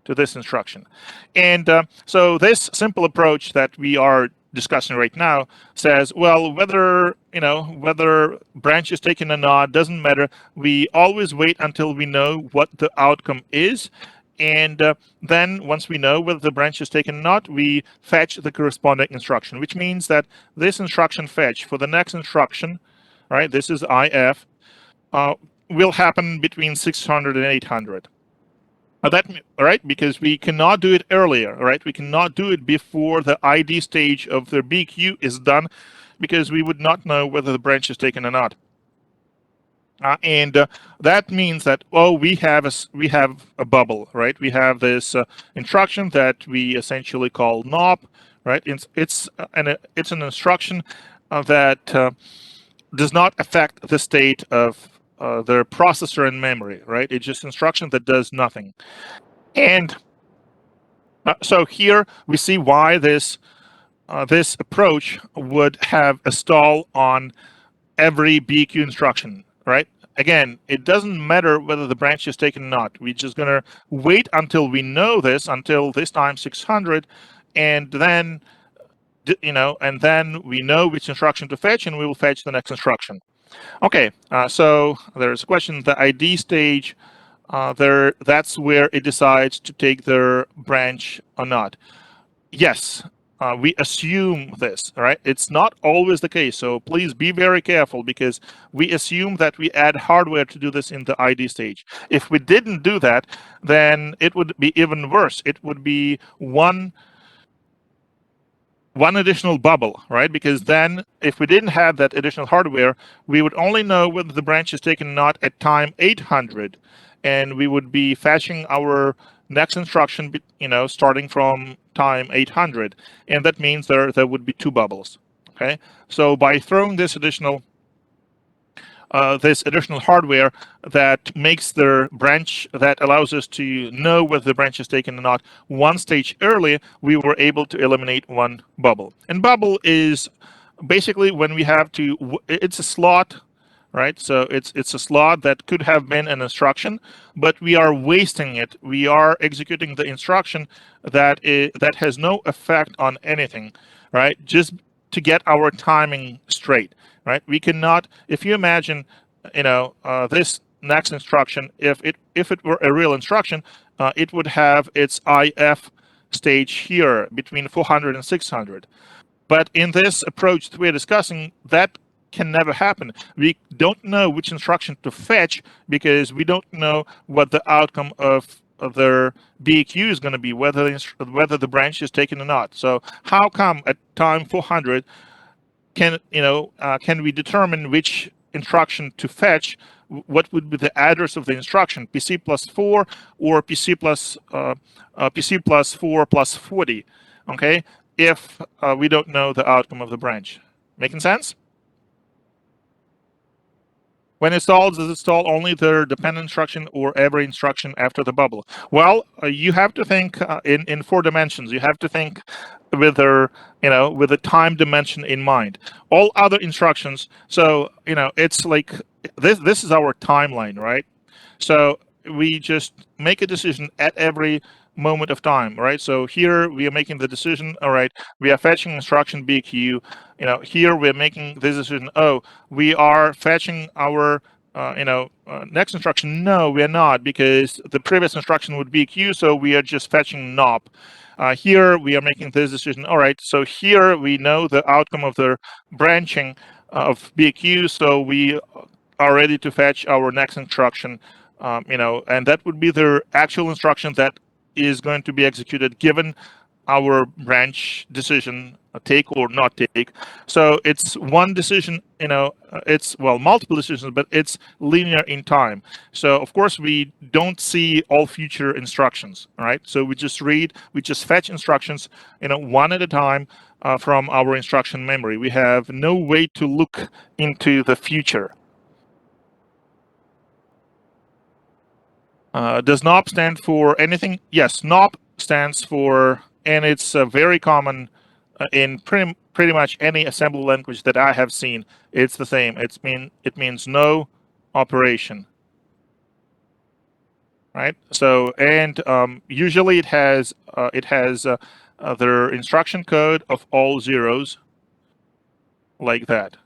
to this instruction. And so this simple approach that we are discussing right now says, well, whether branch is taken or not doesn't matter. We always wait until we know what the outcome is, and then once we know whether the branch is taken or not, we fetch the corresponding instruction, which means that this instruction fetch for the next instruction, right? This is IF. will happen between 600 and 800. That right, because we cannot do it earlier, right? We cannot do it before the ID stage of the BQ is done, because we would not know whether the branch is taken or not. And that means that, oh, we have a bubble, right? We have this instruction that we essentially call NOP, right? It's an instruction that does not affect the state of the processor and memory, right? It's just instruction that does nothing. And so here we see why this approach would have a stall on every BQ instruction, right? Again, it doesn't matter whether the branch is taken or not. We're just gonna wait until we know this, until this time 600, and then and then we know which instruction to fetch, and we will fetch the next instruction. Okay, so there's a question. The ID stage, that's where it decides to take their branch or not. Yes, we assume this, right? It's not always the case, so please be very careful, because we assume that we add hardware to do this in the ID stage. If we didn't do that, then it would be even worse. It would be one additional bubble, right? Because then if we didn't have that additional hardware, we would only know whether the branch is taken or not at time 800, and we would be fetching our next instruction, starting from time 800, and that means there would be two bubbles. Okay, so by throwing this additional hardware that makes the branch, that allows us to know whether the branch is taken or not one stage early, we were able to eliminate one bubble. And bubble is basically when we have to, it's a slot, right? So it's a slot that could have been an instruction, but we are wasting it. We are executing the instruction that has no effect on anything, right? Just to get our timing straight, right? We cannot, if you imagine, this next instruction, if it were a real instruction, it would have its IF stage here between 400 and 600. But in this approach that we're discussing, that can never happen. We don't know which instruction to fetch, because we don't know what the outcome of their BQ is going to be, whether the branch is taken or not. So how come at time 400 can we determine which instruction to fetch? What would be the address of the instruction, PC plus 4 or PC plus 4 plus 40? Okay, if we don't know the outcome of the branch. Making sense? When installed, does it install only the dependent instruction or every instruction after the bubble? Well, you have to think in 4 dimensions. You have to think with the time dimension in mind. All other instructions. So it's like this is our timeline, right? So we just make a decision at every moment of time, right? So here we are making the decision. All right, we are fetching instruction BQ. Here we're making this decision. Oh, we are fetching our next instruction. No, we are not, because the previous instruction would be BQ, so we are just fetching NOP. Here we are making this decision. All right, so here we know the outcome of the branching of BQ, so we are ready to fetch our next instruction. And that would be the actual instruction that is going to be executed given our branch decision, take or not take. So it's one decision, it's multiple decisions, but it's linear in time. So of course we don't see all future instructions, right? So we just fetch instructions, one at a time from our instruction memory. We have no way to look into the future. Does NOP stand for anything? Yes, NOP stands for, and it's very common in pretty much any assembly language that I have seen. It's the same. It means no operation, right? So, and usually it has their instruction code of all zeros, like that.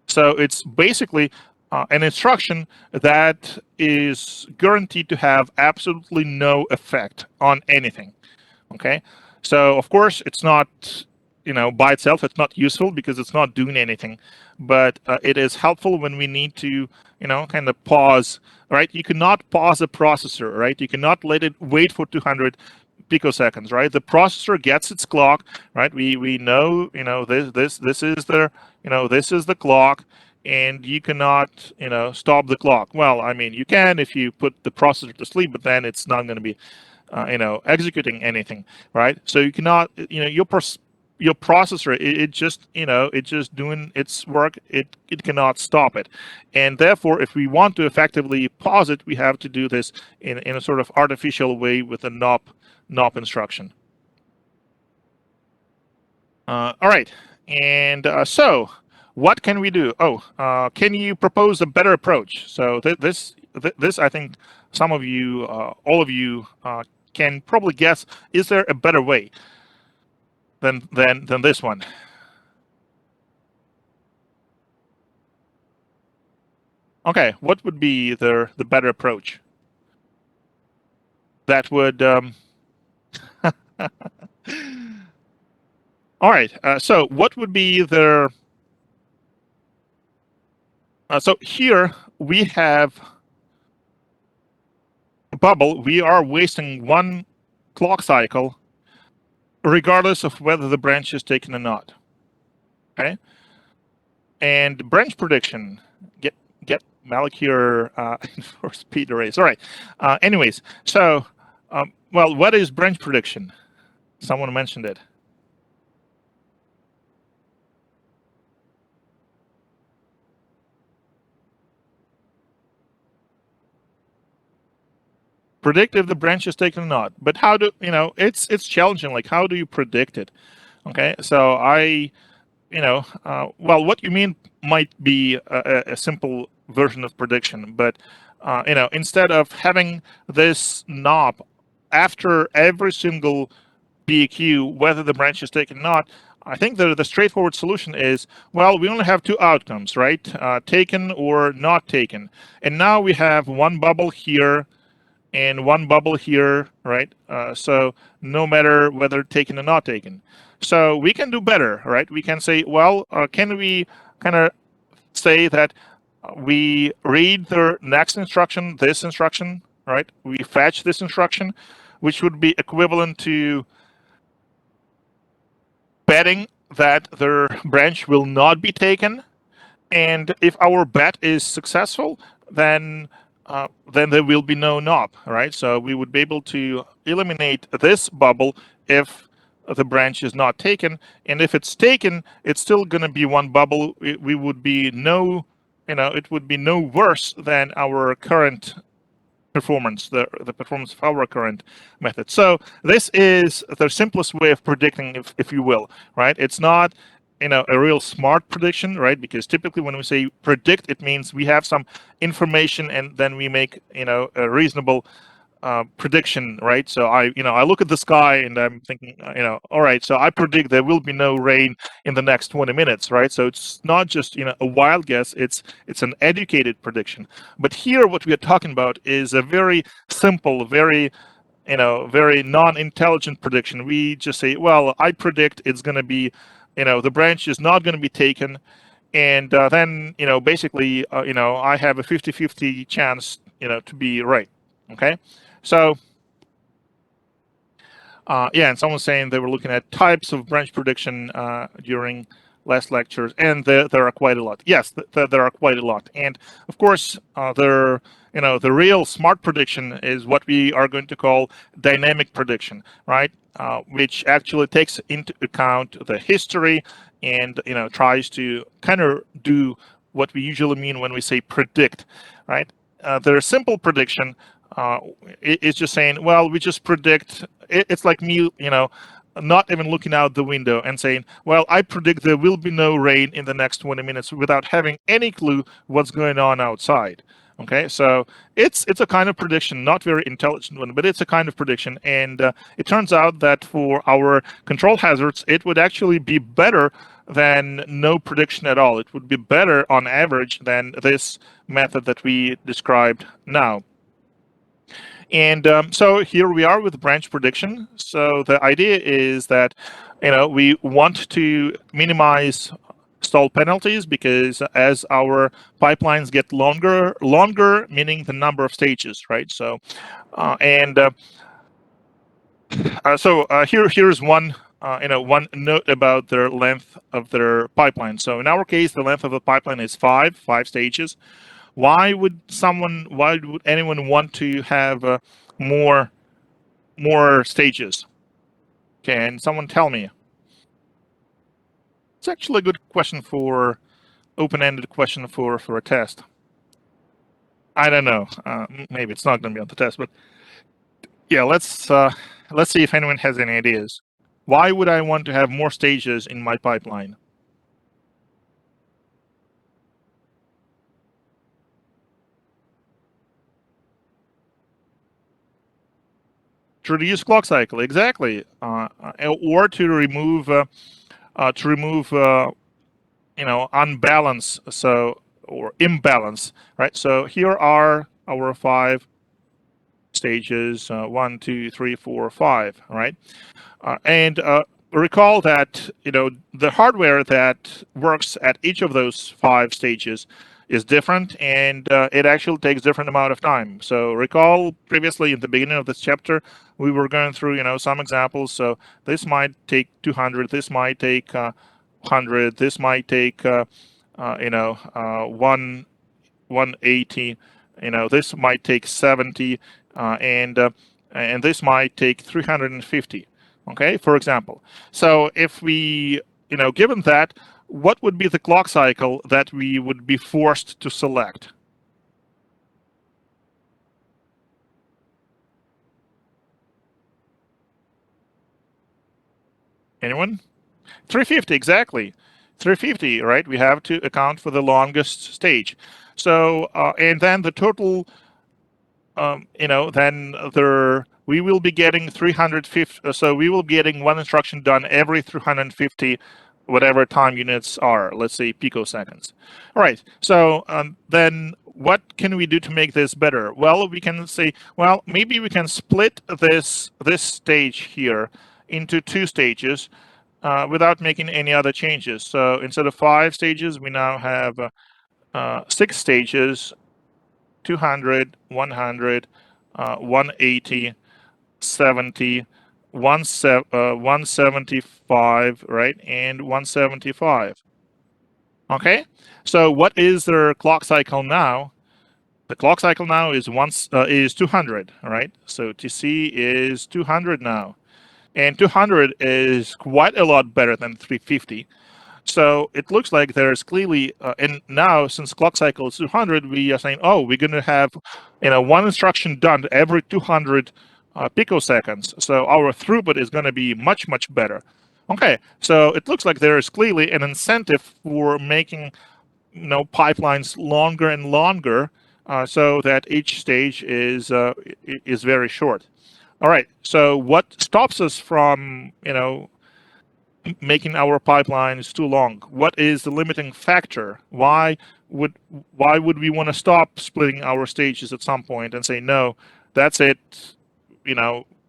So it's basically an instruction that is guaranteed to have absolutely no effect on anything. Okay, so of course it's not by itself, it's not useful because it's not doing anything, but it is helpful when we need to, kind of pause, right? You cannot pause a processor, right? You cannot let it wait for 200 picoseconds, right? The processor gets its clock, right? We know, this is the, this is the clock, and you cannot, stop the clock. Well, I mean, you can if you put the processor to sleep, but then it's not going to be, executing anything, right? So you cannot, your processor, it just, it's just doing its work. It cannot stop it, and therefore, if we want to effectively pause it, we have to do this in a sort of artificial way with a NOP instruction. All right, and so what can we do? Oh, can you propose a better approach? So this I think some of you, all of you, can probably guess. Is there a better way than this one? Okay, what would be the better approach? That would. All right. So what would be the? So here we have a bubble. We are wasting one clock cycle, regardless of whether the branch is taken or not. Okay. And branch prediction. Get Malik here for speed erase. All right. Anyways, so well, what is branch prediction? Someone mentioned it. Predict if the branch is taken or not. But how do it's challenging. Like, how do you predict it? Okay, so well, what you mean might be a simple version of prediction, but instead of having this knob after every single BQ, whether the branch is taken or not, I think the straightforward solution is, well, we only have two outcomes, right? Taken or not taken. And now we have one bubble here and one bubble here, right? So no matter whether taken or not taken. So we can do better, right? We can say, well, can we kind of say that we read the next instruction, this instruction, right? We fetch this instruction, which would be equivalent to betting that the branch will not be taken. And if our bet is successful, then there will be no knob, right? So we would be able to eliminate this bubble if the branch is not taken. And if it's taken, it's still going to be one bubble. We would be no, it would be no worse than our current performance, the performance of our current method. So this is the simplest way of predicting, if you will, right? It's not a real smart prediction, right? Because typically when we say predict, it means we have some information and then we make a reasonable prediction, right? So I look at the sky and I'm thinking, all right, so I predict there will be no rain in the next 20 minutes, right? So it's not just a wild guess, it's an educated prediction. But here what we are talking about is a very simple, very very non-intelligent prediction. We just say, well, I predict it's going to be the branch is not going to be taken, and then basically I have a 50-50 chance to be right. Okay, so yeah, and someone's saying they were looking at types of branch prediction during last lectures, and there are quite a lot. Yes, there are quite a lot, and of course the real smart prediction is what we are going to call dynamic prediction, right? Which actually takes into account the history and tries to kind of do what we usually mean when we say predict, right? The simple prediction is just saying, well, we just predict. It's like me, not even looking out the window and saying, well, I predict there will be no rain in the next 20 minutes without having any clue what's going on outside. Okay, so it's a kind of prediction, not very intelligent one, but it's a kind of prediction. And it turns out that for our control hazards, it would actually be better than no prediction at all. It would be better on average than this method that we described now. And so here we are with branch prediction. So the idea is that we want to minimize stall penalties, because as our pipelines get longer meaning the number of stages, right? So here's one one note about the length of their pipeline. So in our case, the length of the pipeline is five stages. Why would anyone want to have more stages? Can someone tell me? It's actually a good question for open-ended question for a test. I don't know. Maybe it's not going to be on the test, but yeah, let's see if anyone has any ideas. Why would I want to have more stages in my pipeline? To reduce clock cycle, exactly, or to remove unbalance, or imbalance, right? So here are our 5 stages: 1, 2, 3, 4, 5, right? And recall that the hardware that works at each of those 5 stages is different, and it actually takes different amount of time. So recall previously in the beginning of this chapter, we were going through some examples. So this might take 200, this might take 100, this might take 180, this might take 70, and this might take 350. Okay, for example. So if we, given that, what would be the clock cycle that we would be forced to select? Anyone? 350, exactly. 350, right? We have to account for the longest stage. So, and then the total, then we will be getting 350. So we will be getting one instruction done every 350, whatever time units are. Let's say picoseconds. All right. So then what can we do to make this better? Well, we can say, well, maybe we can split this stage here into 2 stages without making any other changes. So instead of 5 stages, we now have 6 stages: 200, 100, 180, 70, 175, right, and 175. Okay, so what is their clock cycle now? The clock cycle now is 200, right? So TC is 200 now, and 200 is quite a lot better than 350. So it looks like there's clearly, and now since clock cycle is 200, we are saying, oh, we're going to have, one instruction done every 200 picoseconds. So our throughput is going to be much better. Okay, so it looks like there is clearly an incentive for making, pipelines longer and longer, so that each stage is very short. All right. So what stops us from, making our pipelines too long? What is the limiting factor? Why would we want to stop splitting our stages at some point and say, no, that's it?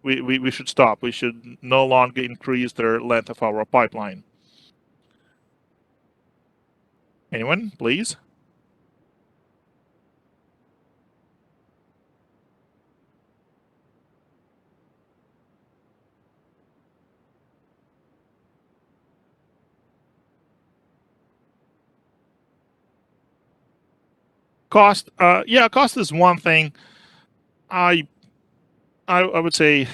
We should stop. We should no longer increase the length of our pipeline. Anyone, please? Cost. Yeah, cost is one thing. I would say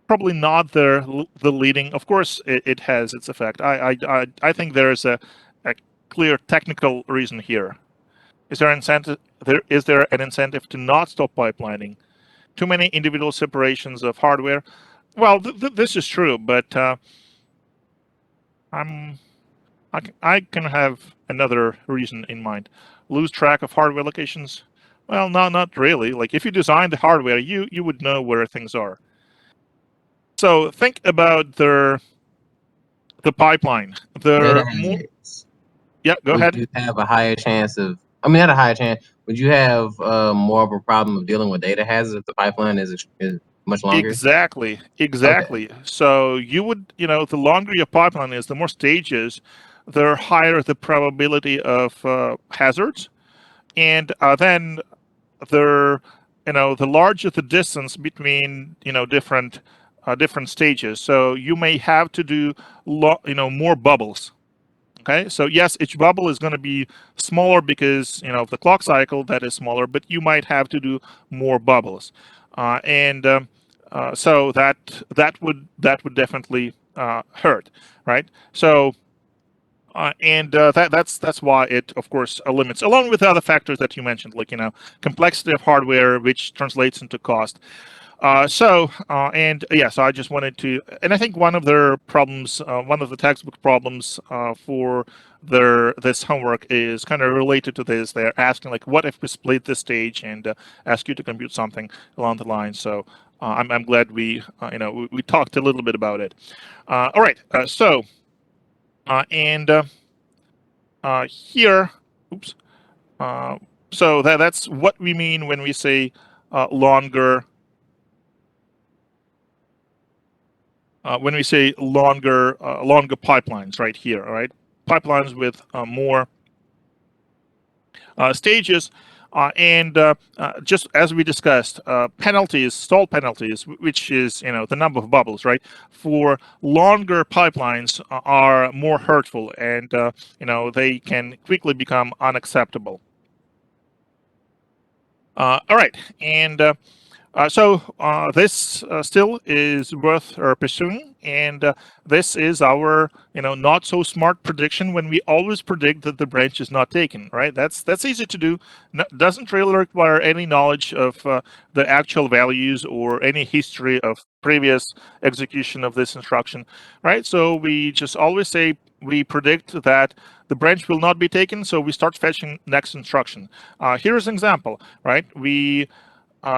probably not the leading. Of course, it has its effect. I think there is a clear technical reason here. Is there an incentive to not stop pipelining? Too many individual separations of hardware? Well, this is true, but I can have another reason in mind. Lose track of hardware locations? Well, no, not really. Like if you design the hardware, you would know where things are. So think about the pipeline. Yeah, Yeah, go we ahead. do have a higher chance of I mean, at a higher chance, would you have more of a problem of dealing with data hazards if the pipeline is much longer? Okay. Exactly. So you would, the longer your pipeline is, the more stages, the higher the probability of hazards, and then the, the larger the distance between, different stages. So you may have to do, more bubbles. Okay, so yes, each bubble is going to be smaller because of the clock cycle that is smaller, but you might have to do more bubbles, and so that would definitely hurt, right? So that's why it, of course, limits, along with the other factors that you mentioned, like complexity of hardware, which translates into cost. So I just wanted to, and I think one of their problems, one of the textbook problems for this homework is kind of related to this. They're asking like, what if we split this stage and ask you to compute something along the line? So I'm glad we talked a little bit about it. All right, and here, oops. Uh, so that's what we mean when we say longer. Longer pipelines, right here, all right? Pipelines with more stages, and just as we discussed, penalties, stall penalties, which is the number of bubbles, right? For longer pipelines are more hurtful, and they can quickly become unacceptable. All right, and this still is worth pursuing, and this is our not so smart prediction when we always predict that the branch is not taken. Right? That's easy to do. Doesn't really require any knowledge of the actual values or any history of previous execution of this instruction. Right? So we just always say we predict that the branch will not be taken, so we start fetching next instruction. Here's an example. Right?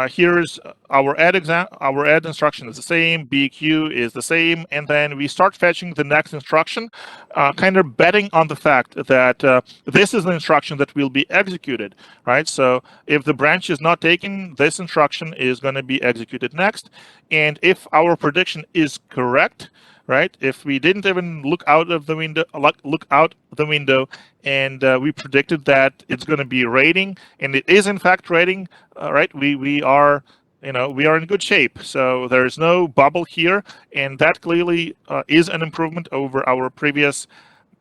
Here's our add instruction is the same, BQ is the same, and then we start fetching the next instruction, kind of betting on the fact that this is the instruction that will be executed, right? So if the branch is not taken, this instruction is going to be executed next, and if our prediction is correct, right? If we didn't even look out of the window, and we predicted that it's going to be rating, and it is in fact rating, right? We are in good shape. So there's no bubble here, and that clearly is an improvement over our previous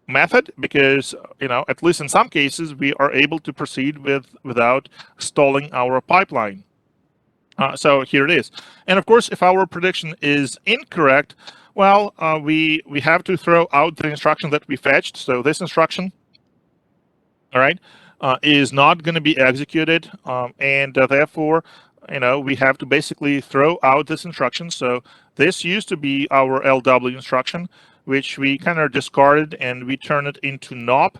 method, because at least in some cases we are able to proceed without stalling our pipeline. So here it is. And of course, if our prediction is incorrect, well, we have to throw out the instruction that we fetched. So this instruction, all right, is not going to be executed, and therefore, we have to basically throw out this instruction. So this used to be our LW instruction, which we kind of discarded, and we turn it into NOP,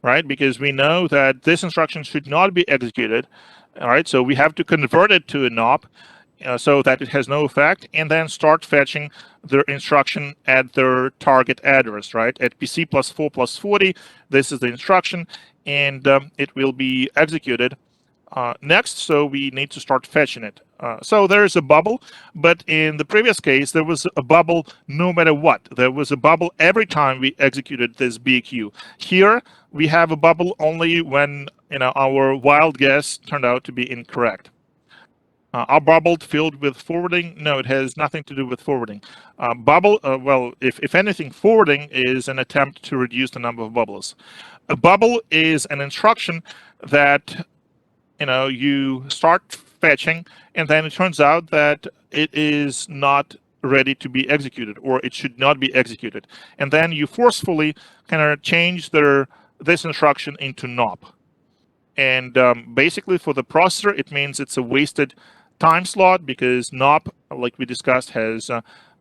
right? Because we know that this instruction should not be executed. All right, so we have to convert it to a NOP so that it has no effect, and then start fetching their instruction at their target address, right? At PC +4 +40, this is the instruction, and it will be executed next, so we need to start fetching it. So there is a bubble, but in the previous case, there was a bubble no matter what. There was a bubble every time we executed this BQ. Here, we have a bubble only when our wild guess turned out to be incorrect. Are bubbled filled with forwarding? No, it has nothing to do with forwarding. Well, if anything, forwarding is an attempt to reduce the number of bubbles. A bubble is an instruction that you start fetching, and then it turns out that it is not ready to be executed, or it should not be executed, and then you forcefully kind of change this instruction into NOP. And basically, for the processor, it means it's a wasted time slot, because NOP, like we discussed, has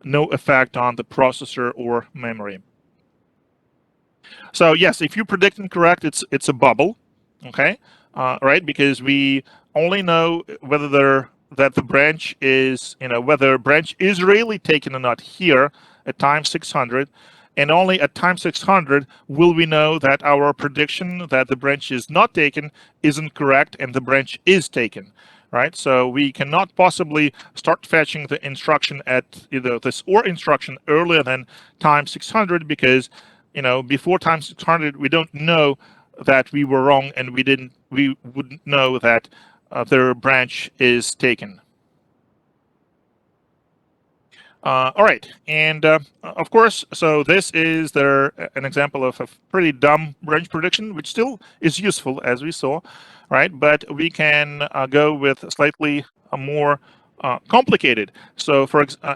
no effect on the processor or memory. So yes, if you predict incorrect, it's a bubble, okay, right? Because we only know whether the branch is whether branch is really taken or not here at time 600, and only at time 600 will we know that our prediction that the branch is not taken isn't correct and the branch is taken. Right, so we cannot possibly start fetching the instruction at this OR instruction earlier than time 600 because before time 600 we don't know that we were wrong and we wouldn't know that their branch is taken. All right, and of course, so this is an example of a pretty dumb branch prediction, which still is useful as we saw, right? But we can go with slightly more complicated. So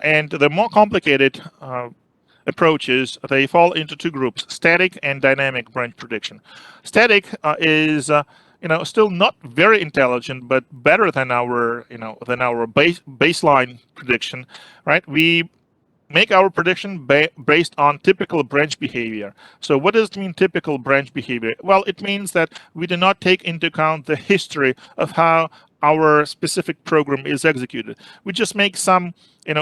and the more complicated approaches, they fall into two groups: static and dynamic branch prediction. Static is still not very intelligent, but better than our baseline prediction, right? We make our prediction based on typical branch behavior. So what does it mean, typical branch behavior? Well, it means that we do not take into account the history of how our specific program is executed. We just make some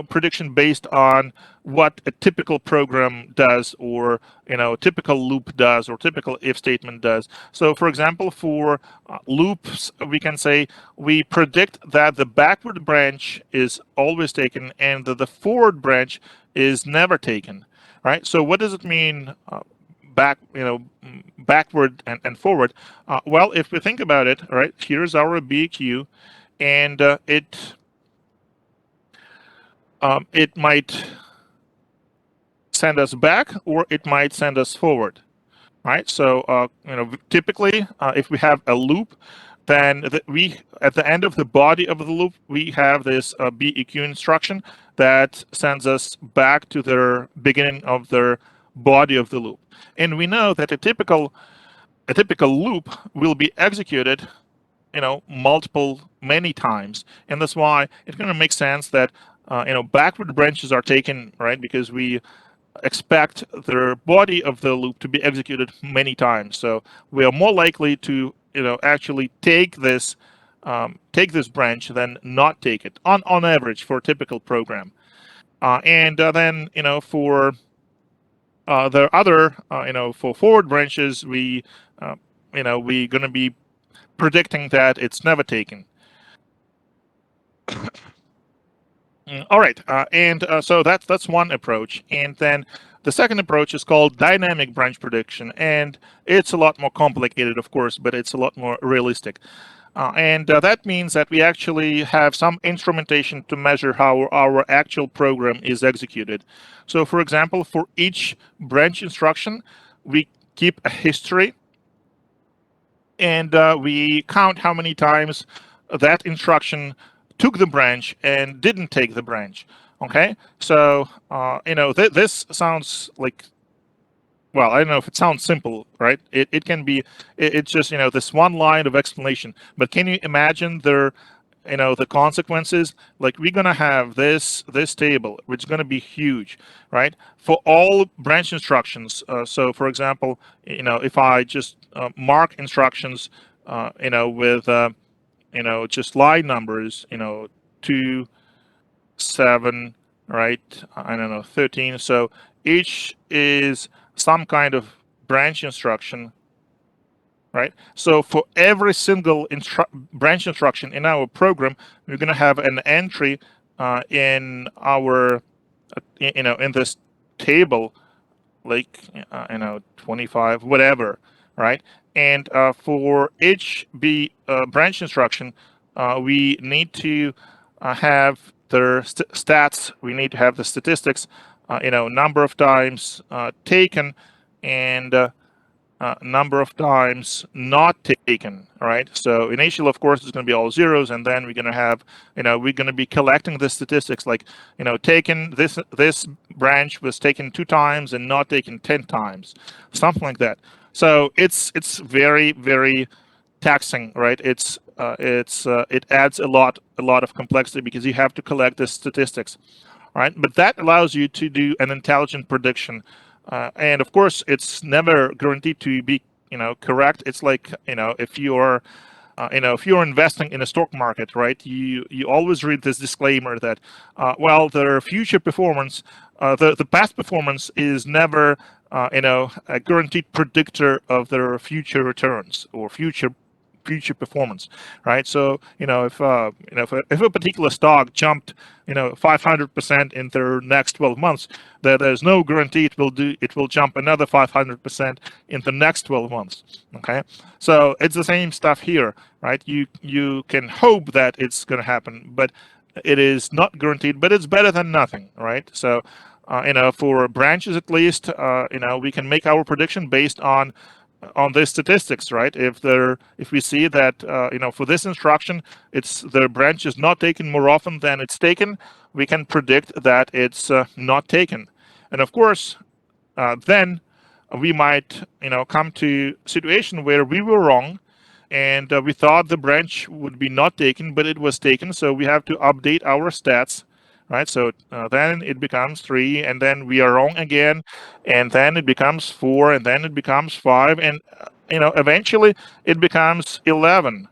prediction based on what a typical program does, or typical loop does, or typical if statement does. So for example, for loops, we can say we predict that the backward branch is always taken and that the forward branch is never taken, right? So what does it mean, backward and forward? Well, if we think about it, right, here's our BQ, and it might send us back or it might send us forward, right? So typically, if we have a loop, then we at the end of the body of the loop we have this BEQ instruction that sends us back to the beginning of the body of the loop, and we know that a typical loop will be executed many times, and that's why it's going to make sense that backward branches are taken, right? Because we expect the body of the loop to be executed many times, so we are more likely to actually take this branch than not take it on average for a typical program. And then for the other for forward branches, we we're going to be predicting that it's never taken. All right, and so that's one approach, and then the second approach is called dynamic branch prediction, and it's a lot more complicated, of course, but it's a lot more realistic. And that means that we actually have some instrumentation to measure how our actual program is executed. So for example, for each branch instruction, we keep a history, and we count how many times that instruction took the branch and didn't take the branch. Okay, so this sounds like, well, I don't know if it sounds simple, right? It can be. It's just this one line of explanation. But can you imagine the consequences? Like, we're gonna have this table, which is gonna be huge, right? For all branch instructions. So for example, if I just mark instructions, with just line numbers, 2, 7, right? I don't know, 13. So each is some kind of branch instruction, right? So for every single branch instruction in our program, we're going to have an entry in our, in this table, like 25, whatever, right? And for each branch instruction, we need to have the stats. We need to have the statistics, number of times taken, and number of times not taken, right? So initially, of course, it's going to be all zeros, and then we're going to have, we're going to be collecting the statistics, like, taken, this branch was taken 2 times and not taken 10 times, something like that. So it's very, very taxing, right? It adds a lot of complexity because you have to collect the statistics, right? But that allows you to do an intelligent prediction. And of course, it's never guaranteed to be, correct. It's like, if you're if you're investing in a stock market, right, you always read this disclaimer that, well, their future performance, the past performance is never, a guaranteed predictor of their future returns or future performance, right? So if a particular stock jumped 500% in their next 12 months, there's no guarantee it will jump another 500% in the next 12 months. Okay, so it's the same stuff here, right? You can hope that it's going to happen, but it is not guaranteed. But it's better than nothing, right? So for branches at least, we can make our prediction based on the statistics, right? If we see that for this instruction, the branch is not taken more often than it's taken, we can predict that it's not taken. And of course, then we might come to a situation where we were wrong, and we thought the branch would be not taken, but it was taken. So we have to update our stats, right? So then it becomes 3, and then we are wrong again, and then it becomes 4, and then it becomes 5, and eventually it becomes 11,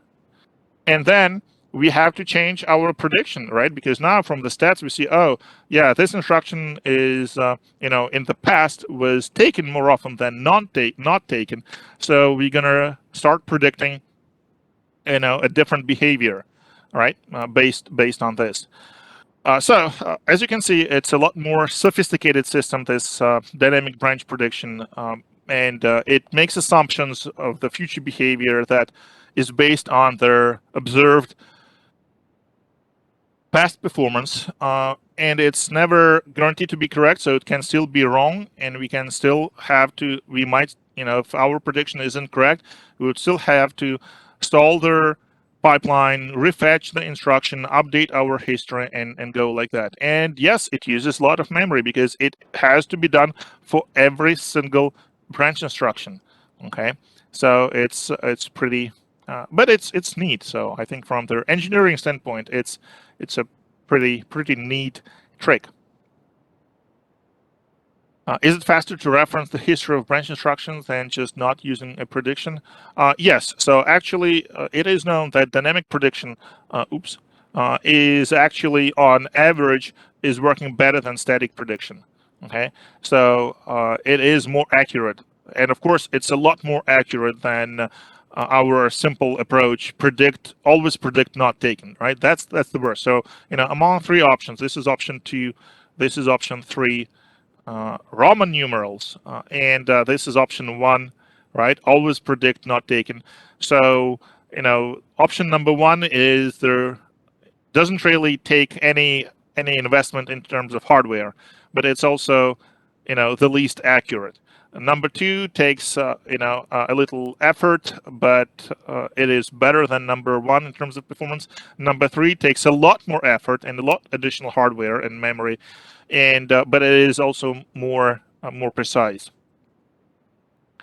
and then we have to change our prediction, right? Because now from the stats we see, oh yeah, this instruction is in the past was taken more often than not taken, so we're gonna start predicting a different behavior, right? Based on this. As you can see, it's a lot more sophisticated system, this dynamic branch prediction, and it makes assumptions of the future behavior that is based on their observed past performance, and it's never guaranteed to be correct, so it can still be wrong, and we might, if our prediction isn't correct, we would still have to stall their pipeline, refetch the instruction, update our history, and go like that. And yes, it uses a lot of memory because it has to be done for every single branch instruction. Okay, so it's pretty, but it's neat. So I think from the engineering standpoint, it's a pretty neat trick. Is it faster to reference the history of branch instructions than just not using a prediction? Yes. So actually, it is known that dynamic prediction, is actually on average is working better than static prediction. Okay, so it is more accurate, and of course, it's a lot more accurate than our simple approach: always predict, not taken. Right? That's the worst. So among 3 options, this is option 2, this is option 3. Roman numerals, and this is option 1, right? Always predict, not taken. So option number 1 is there doesn't really take any investment in terms of hardware, but it's also the least accurate. Number 2 takes a little effort, but it is better than number 1 in terms of performance. Number 3 takes a lot more effort and a lot additional hardware and memory, and but it is also more precise.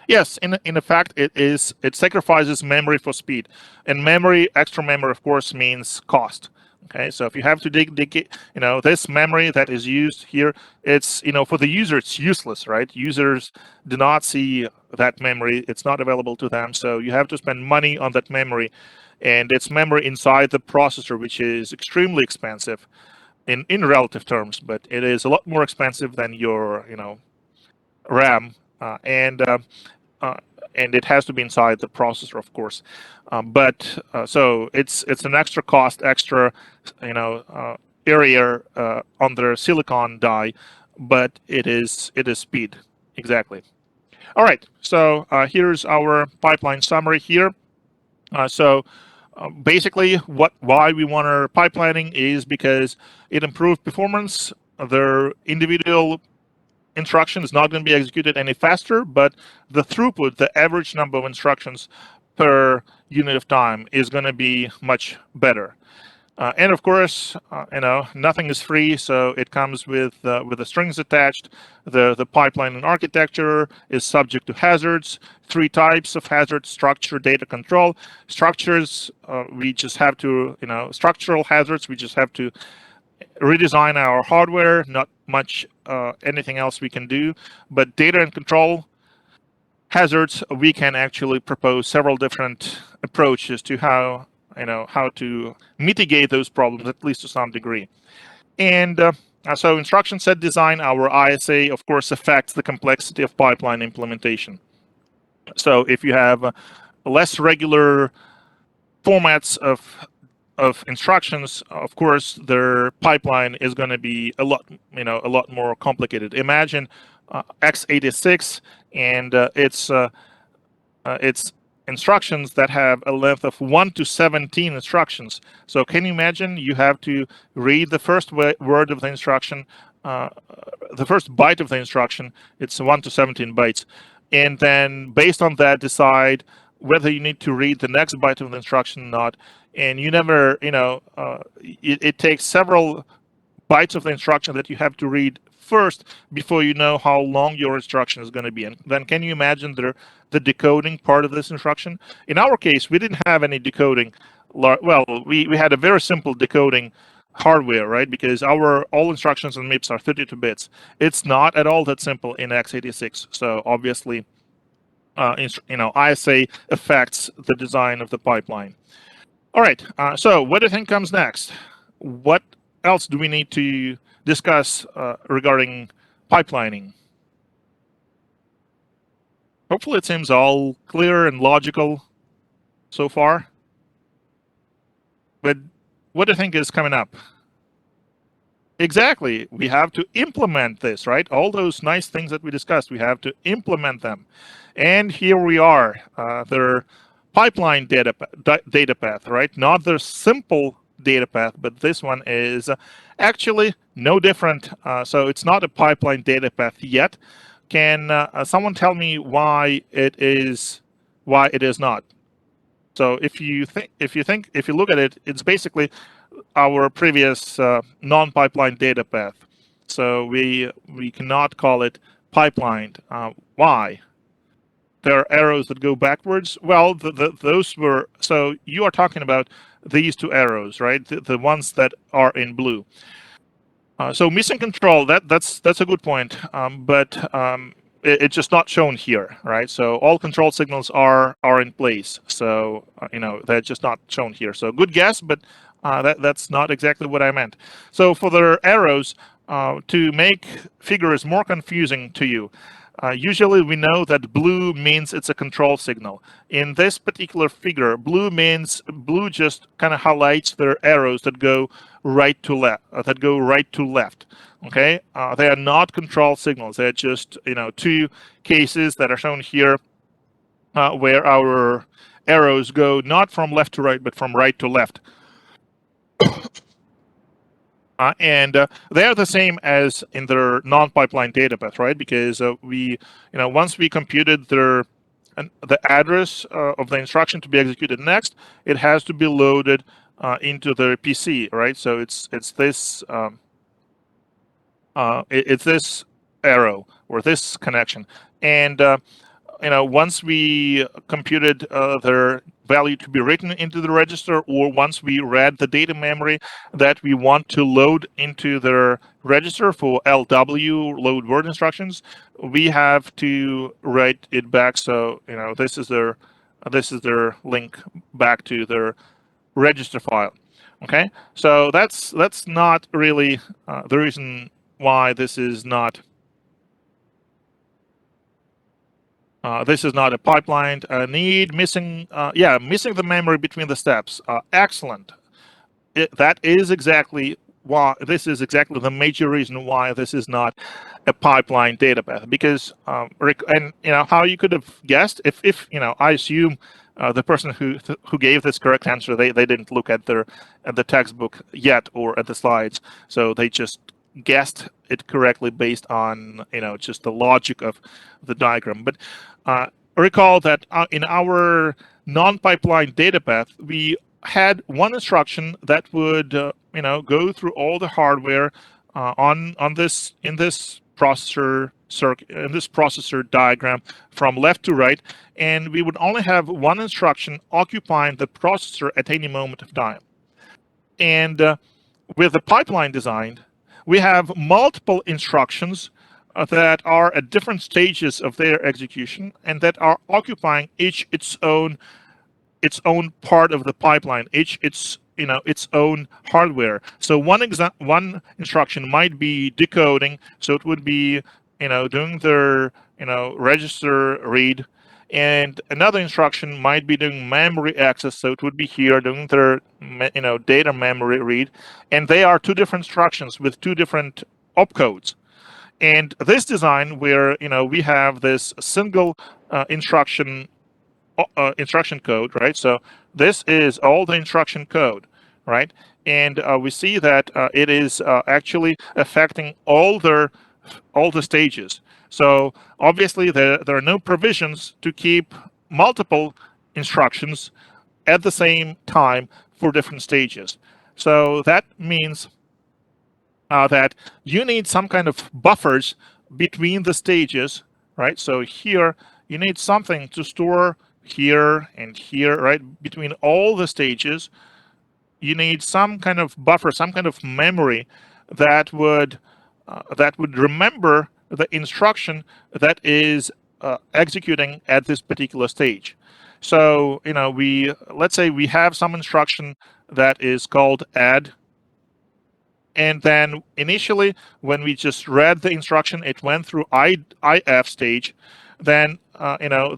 Yes, in fact, it sacrifices memory for speed, and extra memory, of course, means cost. Okay, so if you have to dig this memory that is used here, it's for the user it's useless, right? Users do not see that memory; it's not available to them, so you have to spend money on that memory, and it's memory inside the processor, which is extremely expensive in relative terms, but it is a lot more expensive than your RAM, and it has to be inside the processor, of course. So it's an extra cost, extra area on the silicon die, but it is speed, exactly. All right, so here's our pipeline summary here. Basically, why we want our pipelining is because it improves performance. Their individual instruction is not going to be executed any faster, but the throughput, the average number of instructions per unit of time, is going to be much better. And of course, nothing is free, so it comes with the strings attached. The pipeline and architecture is subject to hazards. 3 types of hazards: structure, data control. Structures, we just have to, structural hazards, we just have to redesign our hardware. Not much anything else we can do. But data and control, hazards, we can actually propose several different approaches to how to mitigate those problems, at least to some degree. And so instruction set design, our ISA, of course, affects the complexity of pipeline implementation. So if you have less regular formats of instructions, of course, their pipeline is going to be a lot more complicated. Imagine x86 and its instructions that have a length of 1 to 17 instructions. So can you imagine you have to read the first word of the instruction, the first byte of the instruction, it's 1 to 17 bytes, and then based on that decide whether you need to read the next byte of the instruction or not. And you never, it takes several bytes of the instruction that you have to read first before you know how long your instruction is going to be. And then can you imagine the decoding part of this instruction? In our case, we didn't have any decoding. Well, we had a very simple decoding hardware, right? Because our all instructions and MIPS are 32 bits. It's not at all that simple in x86. So obviously, ISA affects the design of the pipeline. All right. So what do you think comes next? What else do we need to discuss regarding pipelining? Hopefully it seems all clear and logical so far. But what do you think is coming up? Exactly. We have to implement this, right? All those nice things that we discussed, we have to implement them. And here we are. Their pipeline data path, right? Not the simple data path, but this one is actually no different. So it's not a pipeline data path yet. Can someone tell me why it is not? So if you look at it, it's basically our previous non-pipeline data path. So we cannot call it pipelined. Why? There are arrows that go backwards. Well, those were, so you are talking about these two arrows, right? The ones that are in blue. So missing control, that's a good point, but it's just not shown here, right? So all control signals are in place. So they're just not shown here. So good guess, but that's not exactly what I meant. So for the arrows, to make figures more confusing to you, usually we know that blue means it's a control signal. In this particular figure, blue just kind of highlights the arrows that go right to left. Okay, they are not control signals. They're just two cases that are shown here, where our arrows go not from left to right, but from right to left. And they are the same as in their non-pipeline data path, right? Because once we computed the address of the instruction to be executed next, it has to be loaded into the PC, right? So it's this arrow or this connection, and once we computed their value to be written into the register, or once we read the data memory that we want to load into their register for LW, load word instructions, we have to write it back. So this is their link back to their register file. Okay, so that's not really the reason why this is not a pipeline missing the memory between the steps. Excellent. That is exactly why this is exactly the major reason why this is not a pipeline data path. Because and how you could have guessed, if I assume the person who gave this correct answer, they didn't look at the textbook yet or at the slides, so they just guessed it correctly based on just the logic of the diagram. But recall that in our non-pipeline data path, we had one instruction that would go through all the hardware in this processor diagram from left to right, and we would only have one instruction occupying the processor at any moment of time. And with the pipeline design, we have multiple instructions that are at different stages of their execution and that are occupying each its own part of the pipeline, each its own hardware. So one instruction might be decoding, so it would be doing their register read, and another instruction might be doing memory access, so it would be here doing their data memory read, and they are two different instructions with two different opcodes. And this design where we have this single instruction code, right? So this is all the instruction code, right? And we see that it is actually affecting all the stages. So obviously there are no provisions to keep multiple instructions at the same time for different stages. So that means that you need some kind of buffers between the stages, right? So here you need something to store here and here, right? Between all the stages, you need some kind of buffer, some kind of memory that would remember the instruction that is executing at this particular stage. So let's say we have some instruction that is called add. And then initially, when we just read the instruction, it went through IF stage. Then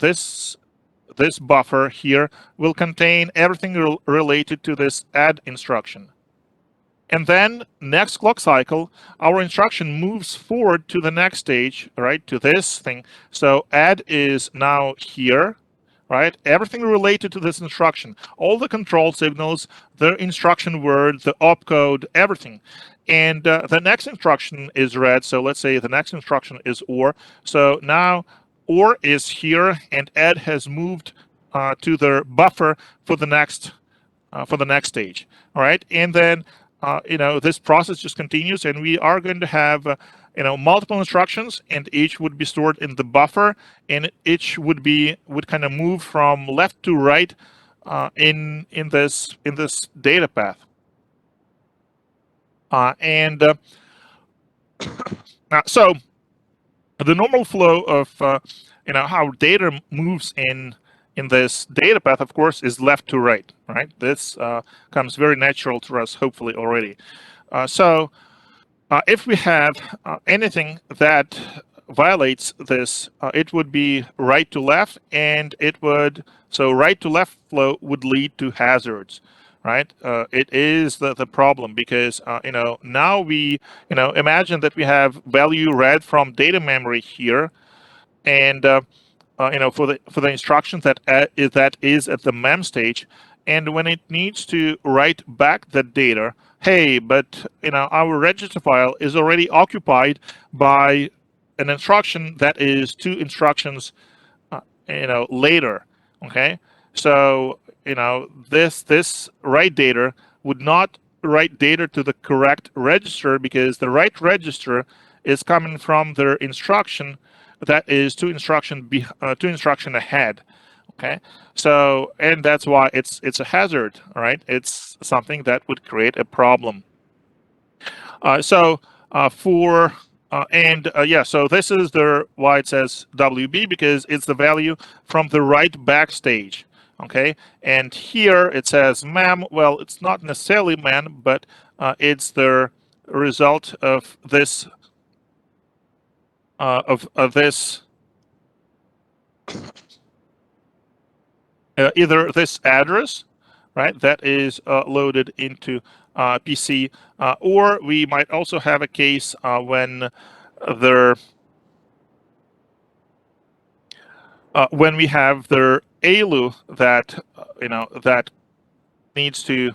this buffer here will contain everything related to this add instruction. And then next clock cycle, our instruction moves forward to the next stage, right? To this thing. So add is now here, right? Everything related to this instruction, all the control signals, the instruction word, the opcode, everything. And the next instruction is read. So let's say the next instruction is OR. So now OR is here, and add has moved to the buffer for the next stage. All right, and then this process just continues, and we are going to have multiple instructions, and each would be stored in the buffer, and each would kind of move from left to right in this data path. So the normal flow of how data moves in this data path, of course, is left to right. Right. This comes very natural to us, hopefully already. So if we have anything that violates this, it would be right to left, and so right to left flow would lead to hazards. Right, it is the problem because now we imagine that we have value read from data memory here, and for the instruction that is at the mem stage, and when it needs to write back the data, hey, but our register file is already occupied by an instruction that is two instructions later. Okay, so this write data would not write data to the correct register because the right register is coming from their instruction that is two instruction ahead. Okay, so and that's why it's a hazard. All right, it's something that would create a problem. So this is why it says WB, because it's the value from the write back stage. Okay, and here it says mem. Well, it's not necessarily mem, but it's the result of this either this address, right, that is loaded into PC, or we might also have a case when we have their ALU that that needs to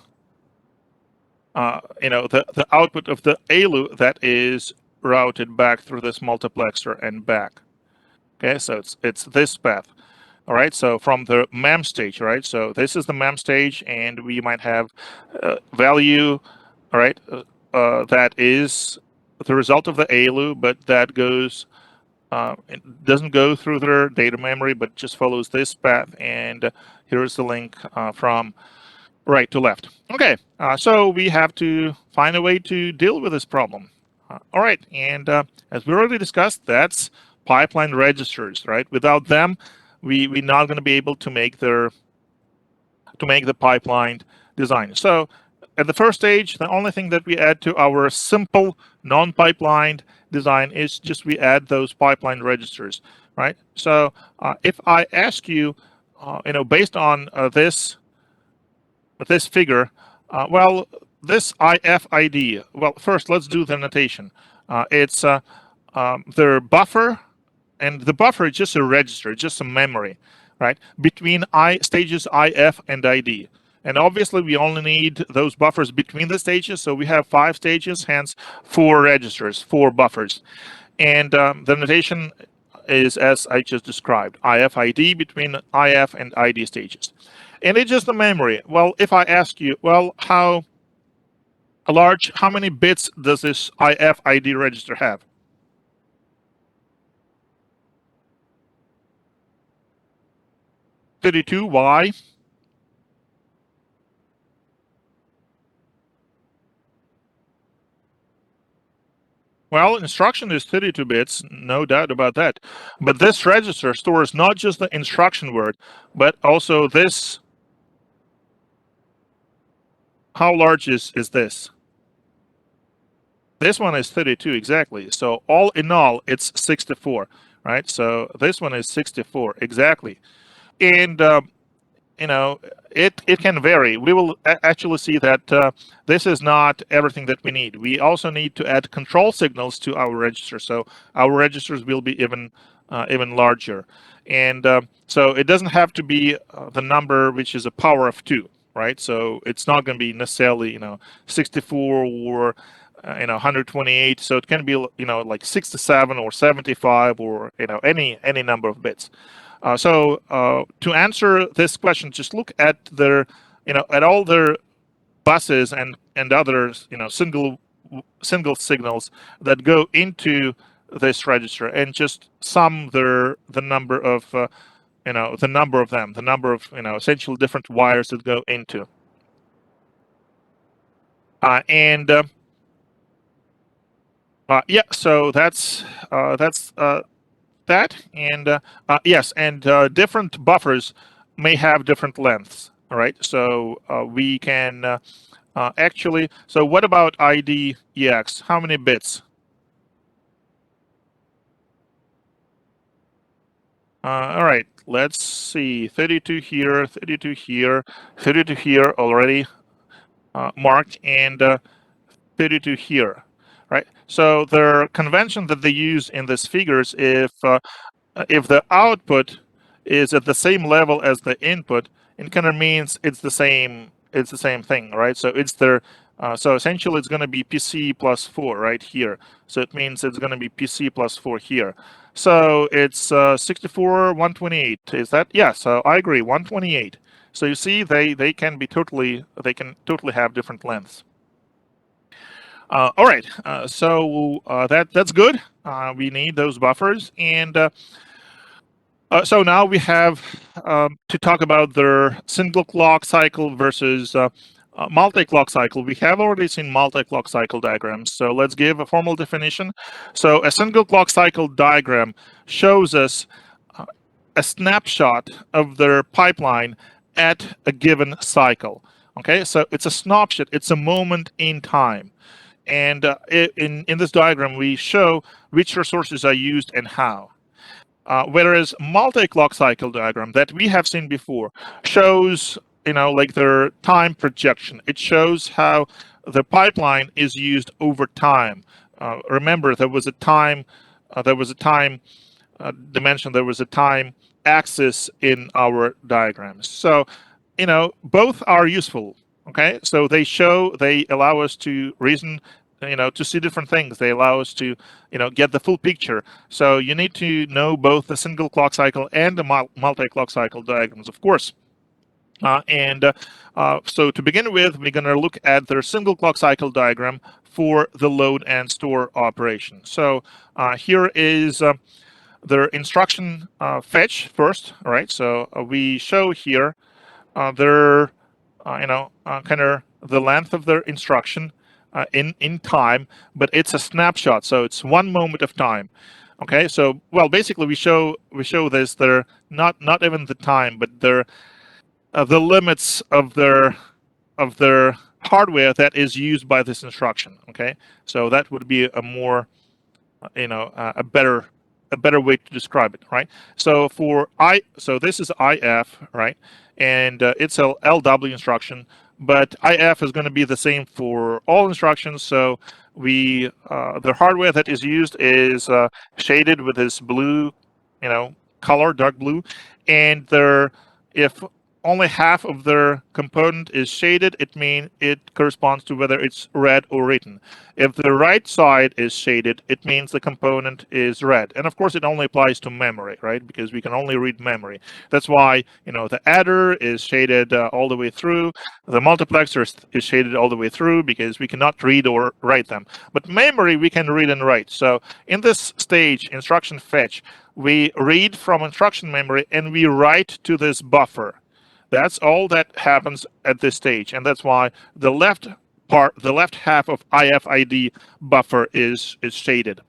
the output of the ALU that is routed back through this multiplexer and back. Okay, so it's this path. All right, so from the mem stage, right? So this is the mem stage, and we might have value, all right, that is the result of the ALU, but that goes, it doesn't go through their data memory, but just follows this path. And here's the link from right to left. Okay, so we have to find a way to deal with this problem. All right, and as we already discussed, that's pipeline registers, right? Without them, we're not going to be able to make the pipeline design. So at the first stage, the only thing that we add to our simple non-pipelined design is just we add those pipeline registers, right? So if I ask you, based on this figure, well, this IFID. Well, first let's do the notation. It's their buffer, and the buffer is just a register, just a memory, right? Between stages IF and ID. And obviously we only need those buffers between the stages. So we have 5 stages, hence 4 registers, 4 buffers. And the notation is as I just described, IFID between IF and ID stages. And it's just the memory. Well, if I ask you, well, how many bits does this IFID register have? 32. Why? Well, instruction is 32 bits, no doubt about that. But this register stores not just the instruction word, but also this. How large is this? This one is 32 exactly. So all in all, it's 64, right? So this one is 64 exactly. And it can vary. We will actually see that this is not everything that we need. We also need to add control signals to our register, so our registers will be even larger. And so it doesn't have to be the number which is a power of 2, right? So it's not going to be necessarily 64 or 128. So it can be like 67 or 75 or any number of bits. So to answer this question, just look at their, at all their buses and others, single signals that go into this register, and just sum the number of, the number of them, the number of, essentially different wires that go into. Yeah, so that's that. And yes, and different buffers may have different lengths. All right, so we can actually. So what about IDEX? How many bits? All right, let's see. 32 here, 32 here, 32 here already marked, and 32 here. Right. So the convention that they use in these figures, if the output is at the same level as the input, it kind of means it's the same thing, right? So it's their so essentially it's going to be PC plus 4 right here. So it means it's going to be PC plus 4 here. So it's 64, 128. Is that? Yeah, so I agree, 128. So you see, they can totally have different lengths. All right, so that's good. We need those buffers, and so now we have to talk about their single clock cycle versus multi-clock cycle. We have already seen multi-clock cycle diagrams, so let's give a formal definition. So a single clock cycle diagram shows us a snapshot of their pipeline at a given cycle. Okay, so it's a snapshot, it's a moment in time. And in this diagram, we show which resources are used and how. Whereas multi-clock cycle diagram that we have seen before shows, like their time projection. It shows how the pipeline is used over time. Remember, there was a time dimension, there was a time axis in our diagrams. So, both are useful. Okay, so they allow us to reason, to see different things. They allow us to, get the full picture. So you need to know both the single clock cycle and the multi-clock cycle diagrams, of course. So to begin with, we're going to look at their single clock cycle diagram for the load and store operation. So here is their instruction fetch first. All right, so we show here their kind of the length of their instruction, in time, but it's a snapshot, so it's one moment of time. Okay, so well, basically we show this. They're not even the time, but they're the limits of their hardware that is used by this instruction. Okay, so that would be a more a better way to describe it, right? So so this is IF, right? And it's a LW instruction, but IF is going to be the same for all instructions. So the hardware that is used is shaded with this blue, color, dark blue, and if only half of their component is shaded, it corresponds to whether it's read or written. If the right side is shaded, it means the component is read. And of course, it only applies to memory, right? Because we can only read memory. That's why, the adder is shaded all the way through. The multiplexer is shaded all the way through because we cannot read or write them. But memory, we can read and write. So in this stage, instruction fetch, we read from instruction memory and we write to this buffer. That's all that happens at this stage. And that's why the left half of IFID buffer is shaded.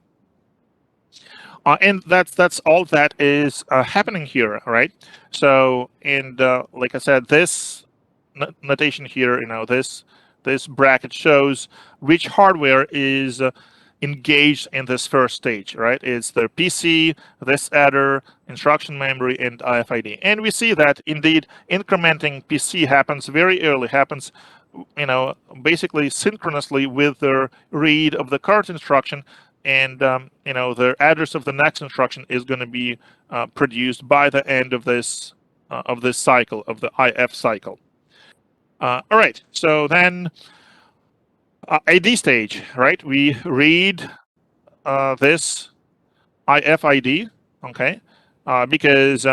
And that's all that is happening here, right? So, and like I said, this notation here, this bracket shows which hardware is engaged in this first stage, right? It's the PC, this adder, instruction memory, and IFID. And we see that indeed incrementing PC happens very early, happens basically synchronously with the read of the current instruction, and the address of the next instruction is going to be produced by the end of this cycle, of the IF cycle. All right, so then AD stage, right? We read this IFID, okay, because